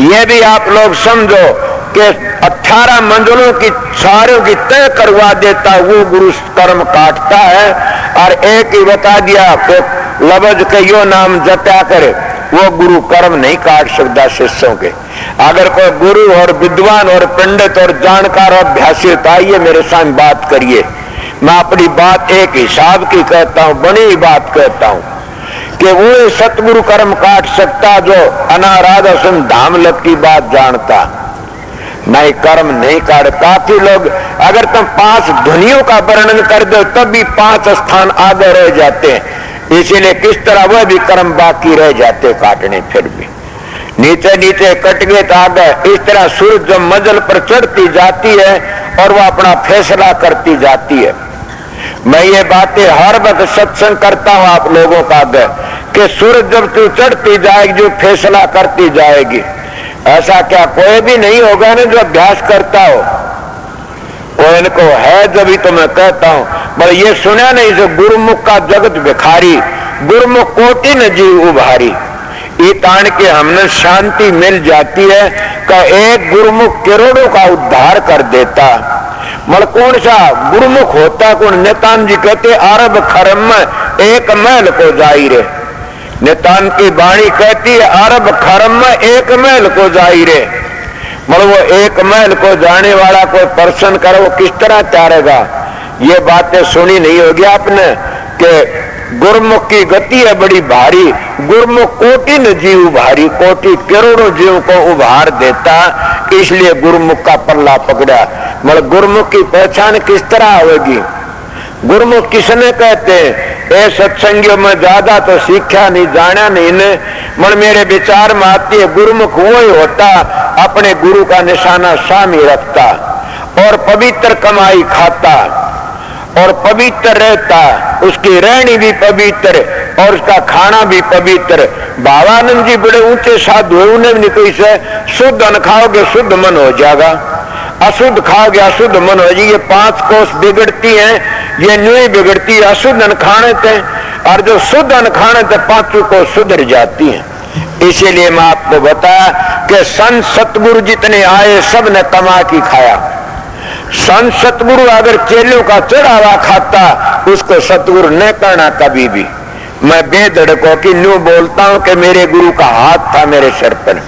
ये भी आप लोग समझो कि 18 मंजिलों की सारों की तय करवा देता वो गुरु कर्म काटता है। और एक ही बता दिया कि लबज के यो नाम जटा करे, वो गुरु कर्म नहीं काट सकता शिष्यों के। अगर कोई गुरु और विद्वान और पंडित और जानकार और अभ्यासी होता है, मेरे सामने बात करिए। मैं अपनी बात एक हिसाब की कहता हूं, बड़ी बात कहता हूं कि वो सतगुरु कर्म काट सकता जो अनाराधा सुन धाम लग की बात जानता, नहीं कर्म नहीं काट। काफी लोग अगर तुम 5 ध्वनियों का वर्णन कर दो तब भी 5 स्थान आगे रह जाते हैं। इसीलिए किस तरह वह भी कर्म बाकी रह जाते काटने, फिर भी नीचे नीचे कट गए तो आगे। इस तरह सूरज जो मंजिल पर चढ़ती जाती है और वह अपना फैसला करती जाती है। मैं ये बातें हर वक्त सत्संग करता हूं आप लोगों का आगे कि सूरज जब तू चढ़ती जाएगी जो फैसला करती जाएगी। ऐसा क्या कोई भी नहीं होगा ना जो अभ्यास करता हो? कोई इनको है, जब तो मैं कहता हूं। पर ये सुना नहीं जो गुरुमुख का जगत भिखारी, गुरुमुख कोटि न जीव उभारी। ये तान के हमने शांति मिल जाती है कि एक गुरुमुख करोड़ों का उद्धार कर देता। मल कौन सा गुरुमुख होता? कौन? नेतान जी कहते अरब खरम में एक मैल को जाहिर है। नेतान की वाणी कहती है अरब खरम में एक मैल को जाहिर है। मतलब वो एक मैल को जाने वाला कोई पर्सन करे वो किस तरह तैरेगा? ये बातें सुनी नहीं होगी आपने कि गुरुमुख की गति है बड़ी भारी। गुरुमुख कोटि न जीव भारी, कोटि करोड़ों जीव को उभार देता, इसलिए गुरुमुख का पल्ला पकड़ा। मतलब गुरुमुख की पहचान किस तरह होगी? गुरुमुख किसने कहते हैं? ए सत्संगियों में ज्यादा तो सीखा नहीं, जाना नहीं ने, मन मेरे विचार में आती है गुरुमुख वो ही होता अपने गुरु का निशाना सामी रखता और पवित्र कमाई खाता और पवित्र रहता, उसकी रहनी भी पवित्र और उसका खाना भी पवित्र। भावानंद जी बड़े ऊंचे साधु है, उन्हें नहीं कोई से शुद्ध अन्न खाओगे शुद्ध मन हो जाएगा, अशुद्ध खाओगे अशुद्ध मन हो जाएगी। ये 5 कोष बिगड़ती हैं, ये न्यूई बिगड़ती है अशुद्ध अन्न खाने थे, और जो शुद्ध अन्न खाने थे 5 कोष सुधर जाती हैं। इसीलिए मैं आपको बताया कि संत सतगुरु जितने आए सब ने कमा की खाया। संत सतगुरु अगर चेलों का चढ़ावा खाता उसको सतगुरु न करना कभी भी। मैं बेधड़कों की न्यू बोलता हूं कि मेरे गुरु का हाथ था मेरे सिर पर,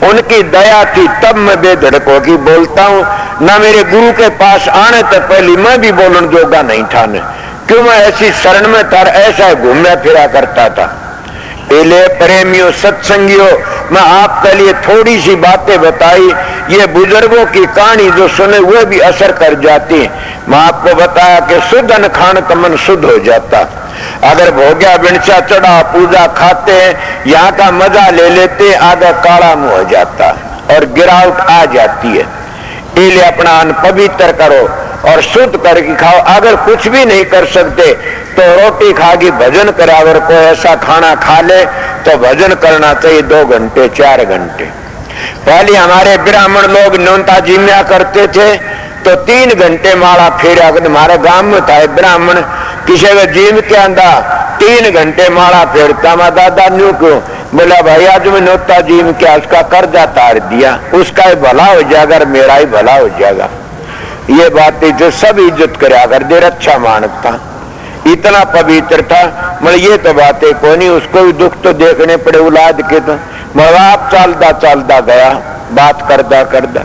उनकी दया थी तब मैं बेधड़कों की बोलता हूं। ना मेरे गुरु के पास आने तो पहले मैं भी बोलने जोगा नहीं था न, क्यों मैं ऐसी शरण में था, ऐसा घूमया फिरा करता था। इसलिए प्रेमियों सत्संगियों, मैं आपके लिए थोड़ी सी बातें बताई, ये बुजुर्गों की कहानी जो सुने हुए भी असर कर जाती है। मैं आपको बताया कि शुद्ध अन्न खाने का मन शुद्ध हो जाता। अगर भोग्या बिणसा चढ़ा पूजा खाते हैं, यहाँ का मजा ले लेते, आधा काला मुंह हो जाता और गिरावट आ जाती है। इसलिए अपना अन्न पवित्र करो और शुद्ध करके खाओ। अगर कुछ भी नहीं कर सकते तो रोटी खा के भजन करा, अगर कोई ऐसा खाना खा ले तो भजन करना चाहिए 2 घंटे 4 घंटे। पहले हमारे ब्राह्मण लोग न्योता जिम्या करते थे तो 3 घंटे माला फेरा। हमारे गांव में था ब्राह्मण, किसी का जीव के अंदर 3 घंटे माला फेरता। मैं दादा न्यू क्यों? बोला भाई आज मैं न्योता जीव क्या, उसका कर्जा तार दिया, उसका ही भला हो जाएगा और मेरा ही भला हो जाएगा। ये बातें जो सब इज्जत करा कर दे, अच्छा मानता, इतना पवित्र था। मतलब ये तो बातें को नहीं, उसको भी दुख तो देखने पड़े औलाद के। तो बाप चलता चलता गया, बात करता करता।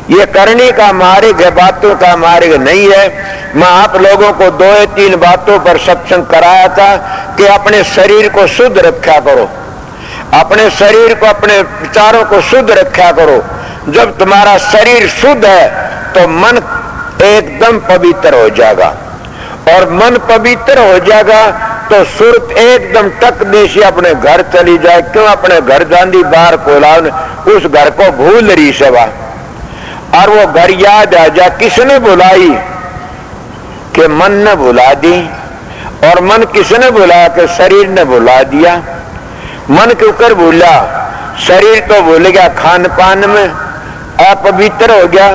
ये करने का मार्ग है, बातों का मार्ग नहीं है। मैं आप लोगों को 2-3 बातों पर सत्संग कराया था कि अपने शरीर को शुद्ध रखा करो, अपने शरीर को अपने विचारों को शुद्ध रखा करो। जब तुम्हारा शरीर शुद्ध है तो मन एकदम पवित्र हो जाएगा, और मन पवित्र हो जाएगा तो सुरत एकदम टक देशी अपने घर चली जाए। क्यों? अपने घर जानी बाहर कोलाव, उस घर को भूल रही सेवा, और वो घर याद आ जा। किसने बुलाई? कि मन ने बुला दी। और मन किसने बुलाया? कि शरीर ने बुला दिया। मन क्यों कर भूला? शरीर तो भूल गया खान पान में, अपवित्र हो गया,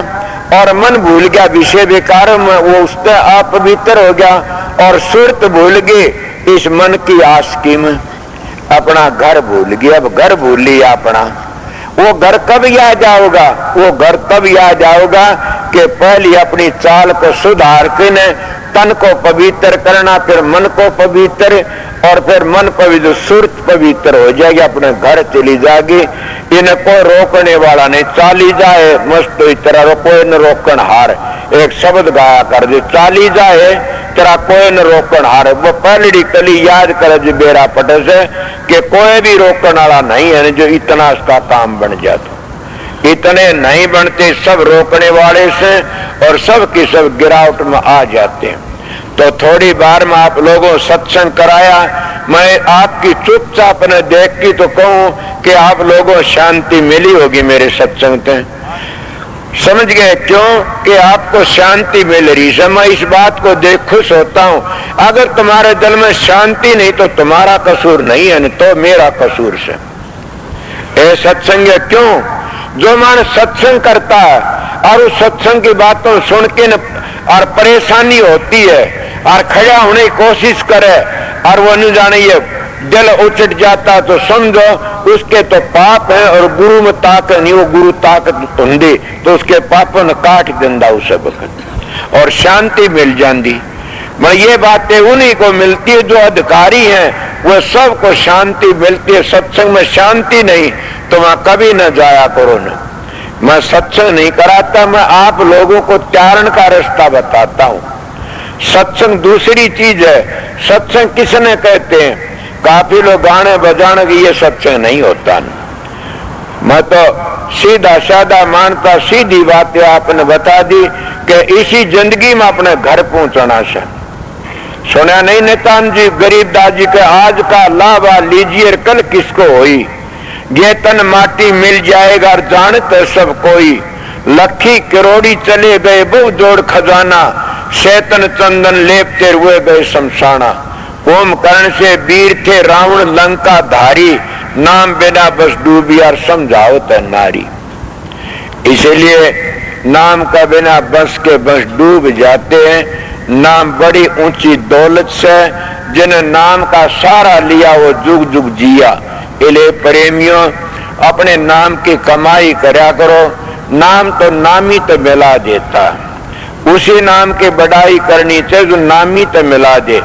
और मन भूल गया विषय विकार में, वो उससे अपवित्र हो गया, और सुरत भूल गए इस मन की आसकी में। अपना घर भूल गया, अब घर भूल लिया अपना। वो घर कब याद आओगा? वो घर तब याद आओगा कि पहले अपनी चाल को सुधार के न तन को पवित्र करना, फिर मन को पवित्र, और फिर मन पवित्र सुरत पवित्र हो जाएगी, अपने घर चली जाएगी। इनको रोकने वाला नहीं, चाली जाए मस्त तेरा कोई न रोकन हार। एक शब्द गाया कर दे, चाली जाए तेरा कोई न रोकन हार। वो पहली कली याद करे जो बेरा पटे से कि कोई भी रोकने वाला नहीं है जो इतना इसका काम बन जाता। इतने नहीं बनते, सब रोकने वाले से, और सब की सब गिरावट में आ जाते हैं। तो थोड़ी बार में आप लोगों सत्संग कराया, मैं आपकी चुपचाप ने देख की तो कहूं कि आप लोगों शांति मिली होगी मेरे सत्संग से। समझ गए क्यों? कि आपको शांति मिल रही है। मैं इस बात को देख खुश होता हूं। अगर तुम्हारे दिल में शांति नहीं तो तुम्हारा कसूर नहीं है, तो मेरा कसूर से। ए सत्संग क्यों? जो मानस सत्संग करता है और उस सत्संग की बातों सुन के और परेशानी होती है और खड़ा होने की कोशिश करे और वो नहीं जाने ये दिल उचट जाता, तो समझो उसके तो पाप है, और गुरु में ताकत नहीं, वो गुरु ताकत तुंदी तो उसके पापों ने काट दिंदा उस वक्त, और शांति मिल जाती। मैं ये बातें उन्हीं को मिलती है जो अधिकारी हैं, वो सबको शांति मिलती है। सत्संग में शांति नहीं तो वहां कभी न जाया करो न। मैं सत्संग नहीं कराता, मैं आप लोगों को त्यारण का रास्ता बताता हूं। सत्संग दूसरी चीज है। सत्संग किसने कहते हैं? काफी लोग गाने बजाने की, ये सत्संग नहीं होता न। मैं तो सीधा साधा मानता, सीधी बातें आपने बता दी कि इसी जिंदगी में अपने घर पहुंचना है। सुना नहीं नेतान जी गरीबदास जी के, आज का लाभा लीजिए कल किसको होई, ये तन माटी मिल जाएगा और जानते सब कोई, लखी करोड़ी चले गए बहु जोड़ खजाना, शैतन चंदन लेपते हुए गए शमशाना, कुंभकर्ण से वीर थे रावण लंका धारी, नाम बिना बस डूबी और समझावत है नारी। इसलिए नाम का बिना बस के बस डूब जाते हैं। नाम बड़ी ऊंची दौलत से, जिन नाम का सारा लिया वो जुग जुग जिया। इले प्रेमियों अपने नाम की कमाई करया करो, नाम तो नामी तो मिला देता, उसी नाम की बढ़ाई करनी चाहिए जो नामी तो मिला दे।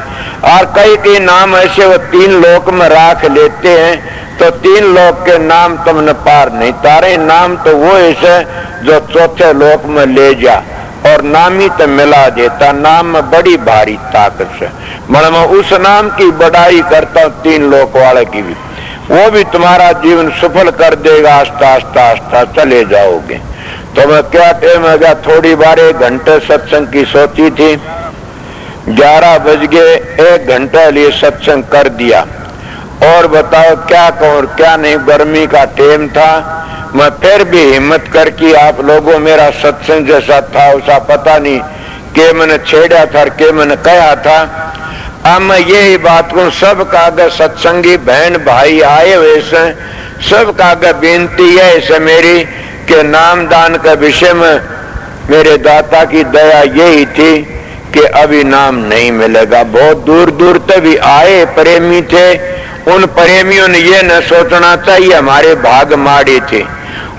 और कई कई नाम ऐसे वो 3 लोक में राख लेते हैं, तो 3 लोक के नाम तुमने पार नहीं तारे। नाम तो वो ऐसे जो 4थे लोक में ले जा, और नामी तो मिला देता। नाम में बड़ी भारी ताकत है। मैं उस नाम की बढ़ाई करता हूँ 3 लोक वाले की भी, वो भी तुम्हारा जीवन सफल कर देगा। आस्ता आस्ता आस्ता चले जाओगे। तो मैं क्या टाइम हो गया, थोड़ी बार 1 घंटे सत्संग की सोची थी, 11 बज गए, 1 घंटे लिए सत्संग कर दिया। और बताओ क्या कहूँ क्या नहीं, गर्मी का टाइम था। मैं फिर भी हिम्मत करके आप लोगों, मेरा सत्संग जैसा था उसा पता नहीं के मैंने छेड़ा था और के मैंने कहा था। अब मैं यही बात को सब कागज सत्संगी बहन भाई आए हुए से सब कागज बेनती है इसे मेरी कि नामदान का विषय में मेरे दाता की दया यही थी कि अभी नाम नहीं मिलेगा। बहुत दूर दूर तक भी आए प्रेमी थे, उन प्रेमियों ने ये न सोचना चाहिए हमारे भाग माड़े थे,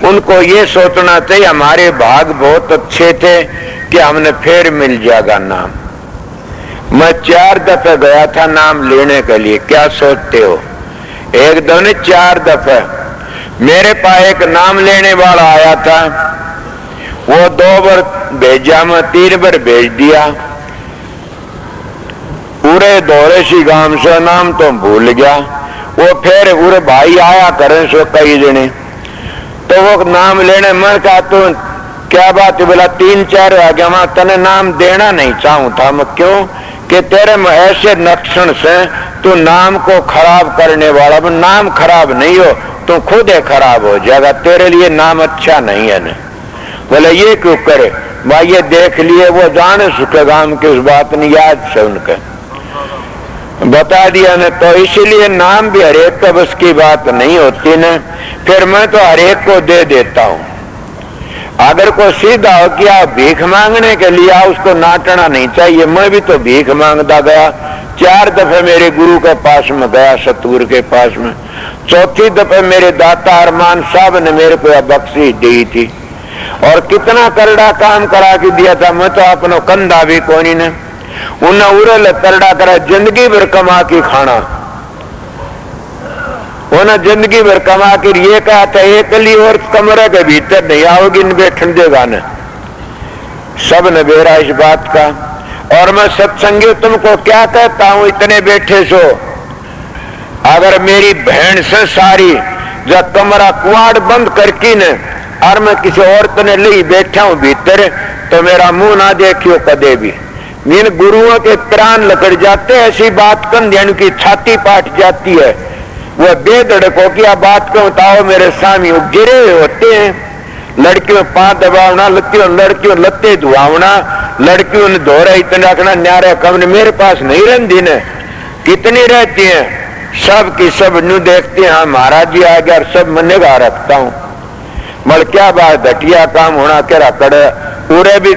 उनको ये सोचना चाहिए हमारे भाग बहुत अच्छे थे कि हमने फिर मिल जाएगा नाम। मैं 4 दफे गया था नाम लेने के लिए, क्या सोचते हो? 1 दो नहीं 4 दफे। मेरे पास एक नाम लेने वाला आया था, वो 2 बार भेजा, मैं 3 बार भेज दिया। पूरे दौरे सी गांव से नाम तो भूल गया। वो फिर पूरे भाई आया करें सो कई जने, तो वो नाम लेने मन का तो क्या बात है, बोला 3-4 आ गया। मैं तने नाम देना नहीं चाहूं था। मैं क्यों कि तेरे में ऐसे लक्षण से तू नाम को खराब करने वाला, नाम खराब नहीं हो तो खुद है खराब हो जाएगा, तेरे लिए नाम अच्छा नहीं है ना। बोले ये क्यों करे? भाई ये देख लिए, वो जाने सुखे गांव की उस बात नहीं याद से उनके बता दिया ने। तो इसीलिए नाम भी हरेक का बस की बात नहीं होती ना। फिर मैं तो हरेक को दे देता हूं। अगर कोई सीधा हो कि आप भीख मांगने के लिए आओ, उसको नाटना नहीं चाहिए। मैं भी तो भीख मांगता गया, 4 दफे मेरे गुरु के पास में गया, सतगुरु के पास में। 4थी दफे मेरे दाता अरमान साहब ने मेरे को बख्शी दी थी, और कितना करड़ा काम करा के दिया था। मैं तो अपना कंधा भी कोनी ने उन्हें उड़ल करड़ा करा, जिंदगी भर कमा के खाना। उन्हें जिंदगी भर कमा कर ये कहा था, एक ली और कमरे के भीतर नहीं आओगी, न बैठन देगा न। सब ने बेरा इस बात का। और मैं सत्संगी तुमको क्या कहता हूं, इतने बैठे सो, अगर मेरी बहन से सारी जब कमरा कुआड़ बंद करके न और मैं किसी औरत ने ली बैठा हूं भीतर, तो मेरा मुंह ना देखियो कदे भी। इन गुरुओं के प्राण लकड़ जाते, ऐसी बात कंधे की छाती पाट जाती है। वह बेधड़कों की बात को बताओ, मेरे स्वामी गिरे होते हैं। लड़कियों पांव दबावना, लड़कियों लत्ते धुआवना, लड़कियों ने धोरे इतना रखना, न्यारे कमरे मेरे पास नहीं रहती न, कितनी रहती हैं। सब की सब न्यू देखते हैं, हाँ महाराज जी आ गया, और सब मैं निगाह रखता हूं। मल क्या बात घटिया काम होना कह कड़े। पूरे भी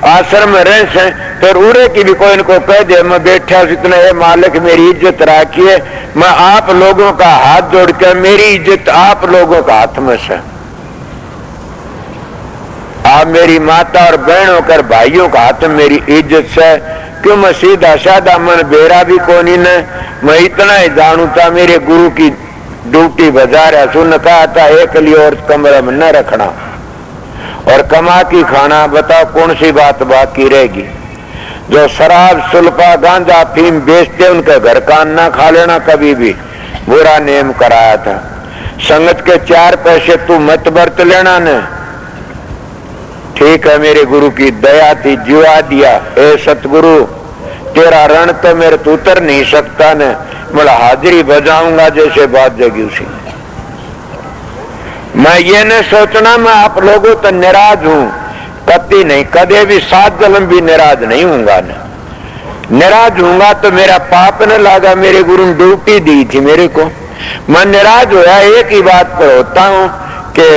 आश्रम में रह से, फिर उरे की भी कोई इनको कह दे, मैं बैठा इतना है मालिक मेरी इज्जत राखिए। मैं आप लोगों का हाथ जोड़कर, मेरी इज्जत आप लोगों का हाथ में से। आप मेरी माता और बहनों कर भाइयों का हाथ में मेरी इज्जत से। क्यों मैं सीधा साधा मन बेरा भी कोनी न, मैं इतना ही जानू था मेरे गुरु की ड्यूटी बजा रहा। सुन कहा था एक लिए और कमरे में न रखना और कमा की खाना। बताओ कौन सी बात बाकी रहेगी? जो शराब सुल्फा गांजा फीम बेचते उनके घर का ना खा लेना कभी भी, बुरा नेम कराया था। संगत के 4 पैसे तू मत बरत लेना न। ठीक है, मेरे गुरु की दया थी, जुआ दिया। ए सतगुरु तेरा रण तो मेरे तो उतर नहीं सकता न, बोला हाजिरी बजाऊंगा जैसे बात जगी उसी। मैं ये न सोचना मैं आप लोगों तो निराज हूं, कभी नहीं, कदे भी 7 जन्म भी निराज नहीं हूंगा न। निराज हूंगा तो मेरा पाप न लगा, मेरे गुरु ने ड्यूटी दी थी मेरे को। मैं निराज होया एक ही बात पर होता हूं कि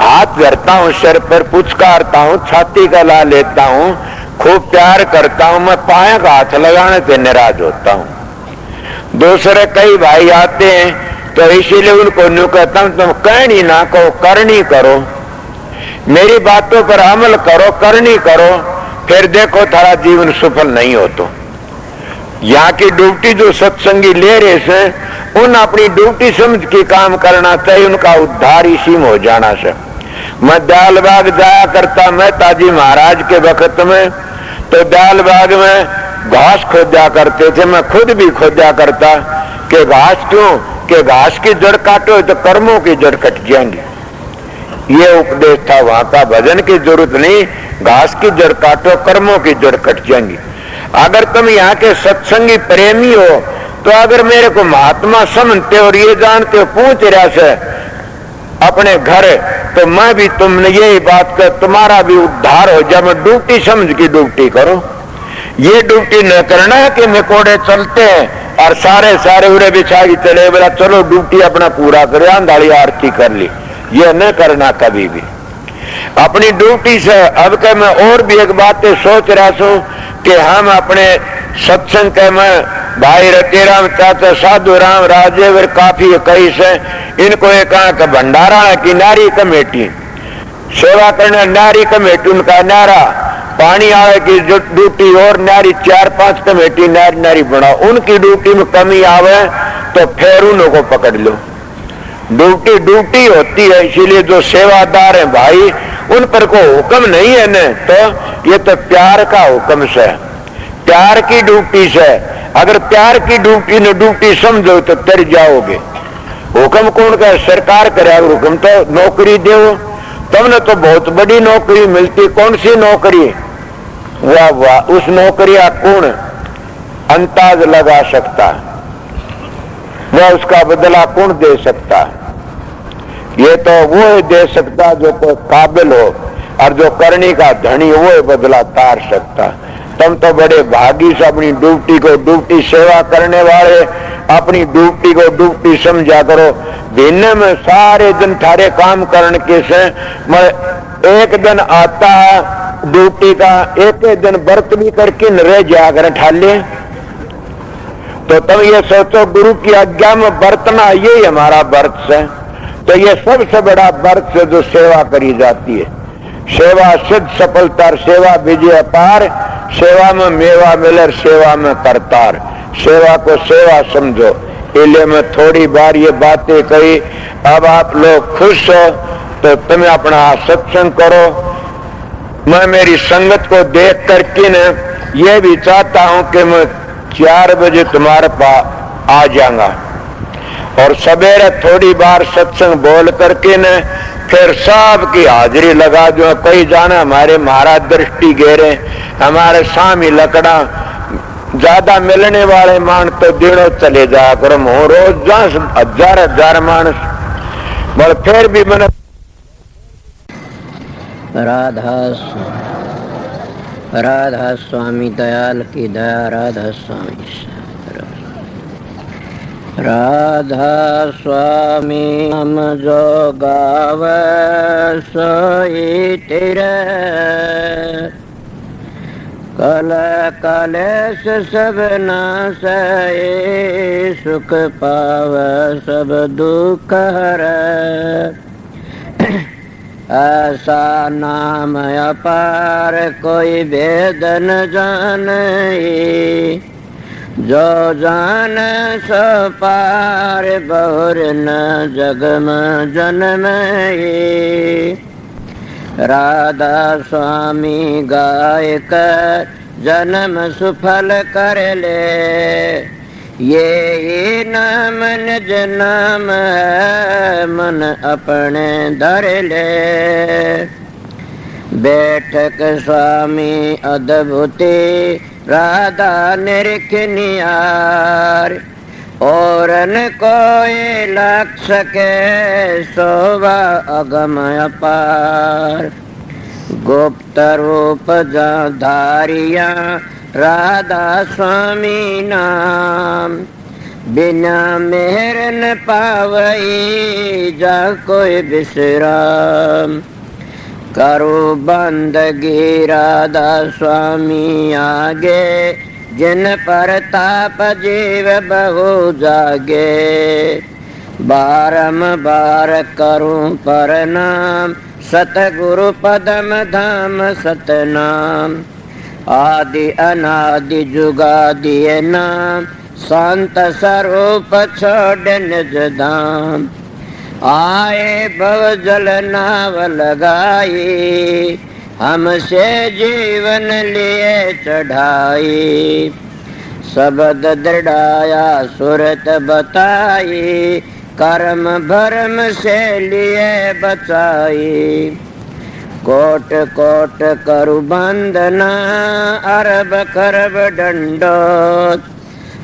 हाथ धरता हूं सिर पर, पुचकारता हूं, छाती का ला लेता हूं, खूब प्यार करता हूं, मैं पाए का हाथ लगाने से निराज होता हूं। दूसरे कई भाई आते हैं तो इसीलिए उनको न्यू कहता हूं तुम कहनी ना कहो, करनी करो, मेरी बातों पर अमल करो, करनी करो, फिर देखो थारा जीवन सफल नहीं हो। तो यहाँ की ड्यूटी जो सत्संगी ले रहे से उन अपनी ड्यूटी समझ के काम करना चाहिए, उनका उद्धार इसी में हो जाना से। मैं दयालबाग जाया करता मेहता जी महाराज के वक्त में, तो दयालबाग में घास खोदा करते थे, मैं खुद भी खोदा करता कि घास क्यों, कि घास की जड़ काटो तो कर्मों की जड़ कट जाएंगी। ये उपदेश था वहां का, भजन की जरूरत नहीं, घास की जड़ काटो कर्मों की जड़ कट जाएंगी। अगर तुम यहाँ के सत्संगी प्रेमी हो तो अगर मेरे को महात्मा समझते हो और ये जानते हो पूछ रहा से अपने घर, तो मैं भी तुमने यही बात कर, तुम्हारा भी उद्धार हो जाए। मैं ड्यूटी समझ की ड्यूटी करो, ये ड्यूटी न करना है कि निकोड़े चलते हैं और सारे उरे बिछा के चले, बोला चलो ड्यूटी अपना पूरा करे, अंधारी आरती कर ली, ये न करना कभी भी अपनी ड्यूटी से। अब के मैं और भी एक बात सोच रहा हूं कि हम अपने सत्संग के में भाई रतिराम चाचा साधु राम राजेवर काफी कई से, इनको एक भंडारा की नारी कमेटी सेवा करने, नारी कमेटी उनका नारा, पानी आवे की ड्यूटी और नारी 4-5 कमेटी नारी नारी बनाओ, उनकी ड्यूटी में कमी आवे तो फिर उनको पकड़ लो। ड्यूटी ड्यूटी होती है, इसीलिए जो सेवादार है भाई उन पर को हुक्म नहीं है न, तो ये तो प्यार का हुक्म से, प्यार की ड्यूटी से। अगर प्यार की ड्यूटी न ड्यूटी समझो तो तर जाओगे। हुक्म कौन का, सरकार करे हुक्म, तो नौकरी दो तुमने तो बहुत बड़ी नौकरी मिलती, कौन सी नौकरी, वाह वाह, उस नौकरी का कौन अंदाज लगा सकता, वह उसका बदला कौन दे सकता, ये तो वो दे सकता जो कोई काबिल हो, और जो करने का धनी वो बदला तार सकता। तुम तो बड़े भागी से अपनी ड्यूटी को ड्यूटी, सेवा करने वाले अपनी ड्यूटी को ड्यूटी समझा करो। दिन में सारे दिन थारे काम करने के से मैं एक दिन आता है ड्यूटी का, एक दिन व्रत भी करके न रह जाकर ठाले, तो तुम ये सोचो गुरु की आज्ञा में बरतना यही हमारा व्रत है। तो ये सबसे बड़ा व्रत से जो सेवा करी जाती है, सेवा सिद्ध सफलता, सेवा विजय पार, सेवा में मेवा मिलर, सेवा में करतार, सेवा को सेवा समझो। इसलिए मैं थोड़ी बार ये बातें कही, अब आप लोग खुश हो तो तुम्हें अपना सत्संग करो। मैं मेरी संगत को देख करके न ये भी चाहता हूं कि मैं 4 बजे तुम्हारे पास आ जाऊंगा और सवेरे थोड़ी बार सत्संग बोल करके न फिर सब की हाजिरी लगा दो। कई जाना हमारे महाराज दृष्टि घेरे, हमारे सामी लकड़ा ज्यादा मिलने वाले मान तो दिनों चले जाया करो, हो रोज जा 1000 मानस बोल, फिर भी मैंने राधा स्वामी दयाल की दया, राधा स्वामी, राधा स्वामी हम जो गावे सोई तेरे, कल कलेश सब नासै, सुख पावे सब दुख हरै, ऐसा नाम अपार कोई भेद न जाने, जो जान सो पार बहुर न जग में जन्मे। राधा स्वामी गाय कर जन्म सुफल कर ले, ये नाम निज नाम है मन अपने धर ले। बैठक स्वामी अद्भुति राधा निरखनियार, और न कोई लक्ष के शोभा अगम अपार। गुप्त रूप धारिया राधा स्वामी नाम, बिना मेहर न पावई जा कोई विश्राम। करो बंदगी राधा स्वामी आगे, जिन पर ताप जीव बहु जागे। बारंबार करूं प्रणाम, सतगुरु पदम धाम सतनाम। आदि अनादि जुगादि नाम, संत स्वरूप छोड़ निज धाम। आए भव जल नाव लगाई, हमसे जीवन लिए चढ़ाई। शब्द दृढ़ाया सुरत बताई, कर्म भरम से लिए बचाई। कोट कोट करु बंदना, अरब खरब दंडोत।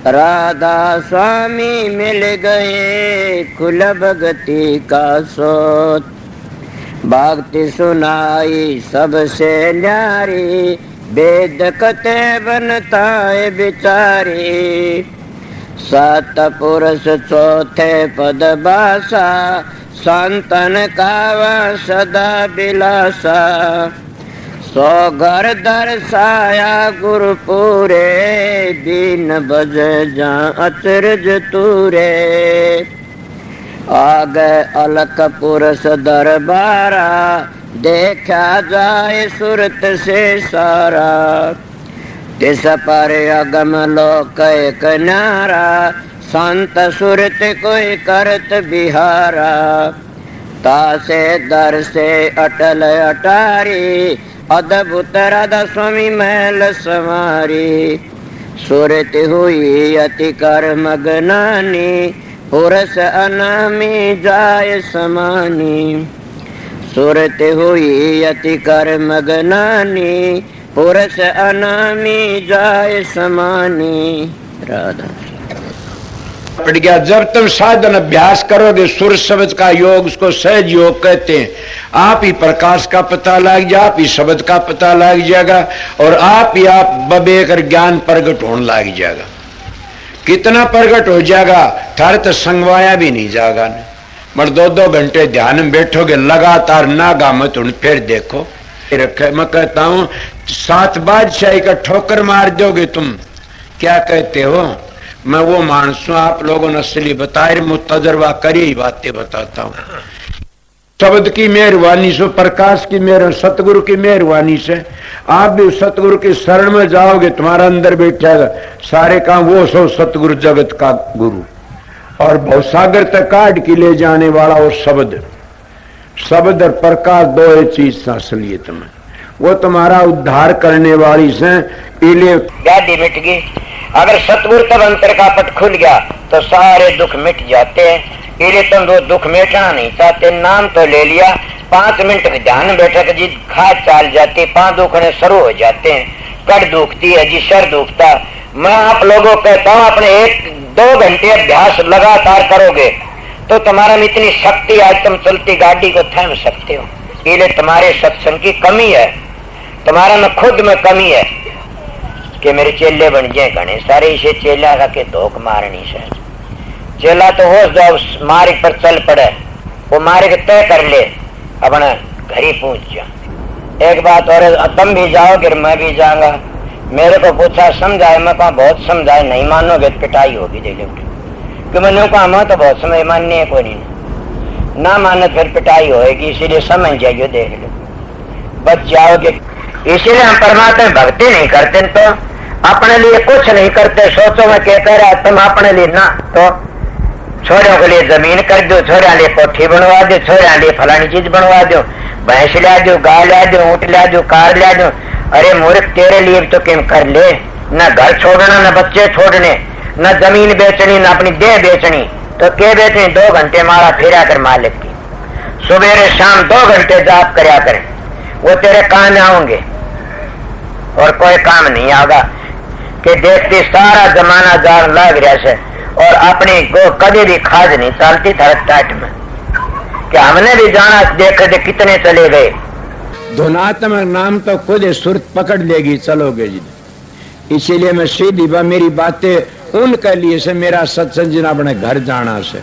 राधा स्वामी मिल गए खुल भगति का सोत। भक्ति सुनाई सबसे न्यारी, वेद कते बनताए बिचारी। सात पुरुष चौथे पद बासा, संतन कावा सदा बिलासा। सो घर दर्शाया गुरुपुरे, दीन बज जा अचरज तूरे। आगे अलख पुरुष दरबारा, देखा जाए सुरत से सारा। तिस पर अगम लोक एक न्यारा, संत सुरत कोई करत बिहारा। तासे दर से अटल अटारी, अद्भुत राधा स्वामी महल संवारी। सुरत हुई अति कर मगनानी, पुरुष अनामी जाय समानी। सुरत हुई अति कर मगनानी, पुरुष अनामी जाय समानी। राधा पड़ गया। जब तुम साधन अभ्यास करोगे, सुर शब्द का योग, उसको सहज योग कहते हैं। आप ही प्रकाश का पता लग जाए, आप ही शब्द का पता लग जाएगा, और आप ही आप बबेकर ज्ञान प्रगट होने लग जाएगा। कितना प्रगट हो जाएगा, थारे तो संगवाया भी नहीं जाएगा। मगर 2-2 घंटे ध्यान में बैठोगे लगातार, नागा मत उन फिर देखो रखे। मैं कहता हूं 7 बादशाही का ठोकर मार दोगे तुम। क्या कहते हो? मैं वो मानस हूं, आप लोगों ने असली बताए, मुझ तजर्बा करी ही बातें बताता हूं। शब्द की मेहरबानी से, प्रकाश की मेहर, सतगुरु की मेहरबानी से आप भी सतगुरु की शरण में जाओगे, तुम्हारा अंदर बैठेगा सारे काम वो सो सतगुरु जगत का गुरु। और भवसागर तक काट के ले जाने वाला वो शब्द और प्रकाश, दो चीज असलियत में वो तुम्हारा उद्धार करने वाली से। गाड़ी मिट गई। अगर सतगुरु तब अंतर का पट खुल गया तो सारे दुख मिट जाते हैं। इसलिए तुम वो दुख मिटाना नहीं चाहते, नाम तो ले लिया, 5 मिनट ध्यान बैठक जी खाद चाल जाती, 5 दुखने शुरू हो जाते हैं। कड़ दुखती है जी, सर दुखता। मैं आप लोगों को कहता हूँ, अपने 1-2 घंटे अभ्यास लगातार करोगे तो तुम्हारा में इतनी शक्ति, आज तुम चलती गाड़ी को थाम सकते हो। इसलिए तुम्हारे सत्संग की कमी है, तुम्हारा में खुद में कमी है कि मेरे चेले बन जाए घने सारे। इसे चेला का के धोख मारनी से चेला तो हो जाओ, मार्ग पर चल पड़े, वो मार्ग तय कर ले, अपना घर ही पहुंच जा। एक बात और, तुम भी जाओगे मैं भी जाऊंगा। मेरे को पूछा समझाए, मैं कहा बहुत समझाए, नहीं मानोगे तो पिटाई होगी दे दो। कि मैंने कहा मैं तो बहुत समय मानने है, कोई नहीं ना माने फिर पिटाई होएगी, इसीलिए समझ जाइए, देख लो बच जाओगे। इसीलिए हम परमात्मा भक्ति नहीं करते तो अपने लिए कुछ नहीं करते। सोचो मैं क्या कह रहा है, तुम अपने लिए ना तो छोरों के लिए जमीन कर दो, छोरा लिए कोठी बनवा दो, छोरा लिए फलानी चीज बनवा दो, भैंस ला दो, गाय ला दो, ऊँट ला दो, कार ला दो। अरे मूर्ख, तेरे लिए तो क्यों कर ले? न घर छोड़ना, न बच्चे छोड़ने, न जमीन बेचनी, न अपनी देह बेचनी, तो क्या बेचनी? 2 घंटे मारा फेरा कर मालिक की, सुबह शाम 2 घंटे जाप करया करें। वो तेरे काम आएंगे और कोई काम नहीं आगा। कि देखती सारा जमाना जान लाग रहा से और अपनी को कभी भी खाद नहीं चलती था टाट में कि हमने भी जाना देखे थे कितने चले गए। धुनात्मक नाम तो खुद सुरत पकड़ लेगी चलोगे जी। इसीलिए मैं सीधी मेरी बातें उनके लिए से मेरा सत्संग जिन अपने घर जाना से,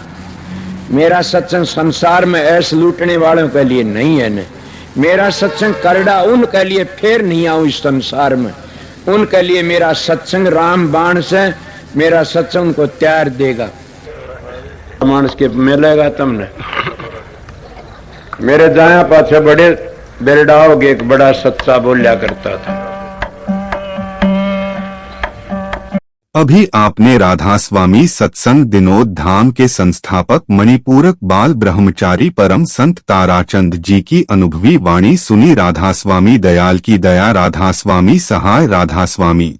मेरा सत्संग संसार में ऐसे लूटने वालों के लिए नहीं है न। मेरा सत्संग करड़ा उनके लिए फिर नहीं आऊं इस संसार में, उनके लिए मेरा सत्संग राम बाण से मेरा सत्संग उनको त्यार देगा। मानस के मिलेगा तुमने मेरे जाया पाछे बड़े बेरडाओगे एक बड़ा सच्चा बोलिया करता था। अभी आपने राधा स्वामी सत्संग दिनोद धाम के संस्थापक मणिपूरक बाल ब्रह्मचारी परम संत ताराचंद जी की अनुभवी वाणी सुनी। राधा स्वामी दयाल की दया, राधा स्वामी सहाय, राधा स्वामी।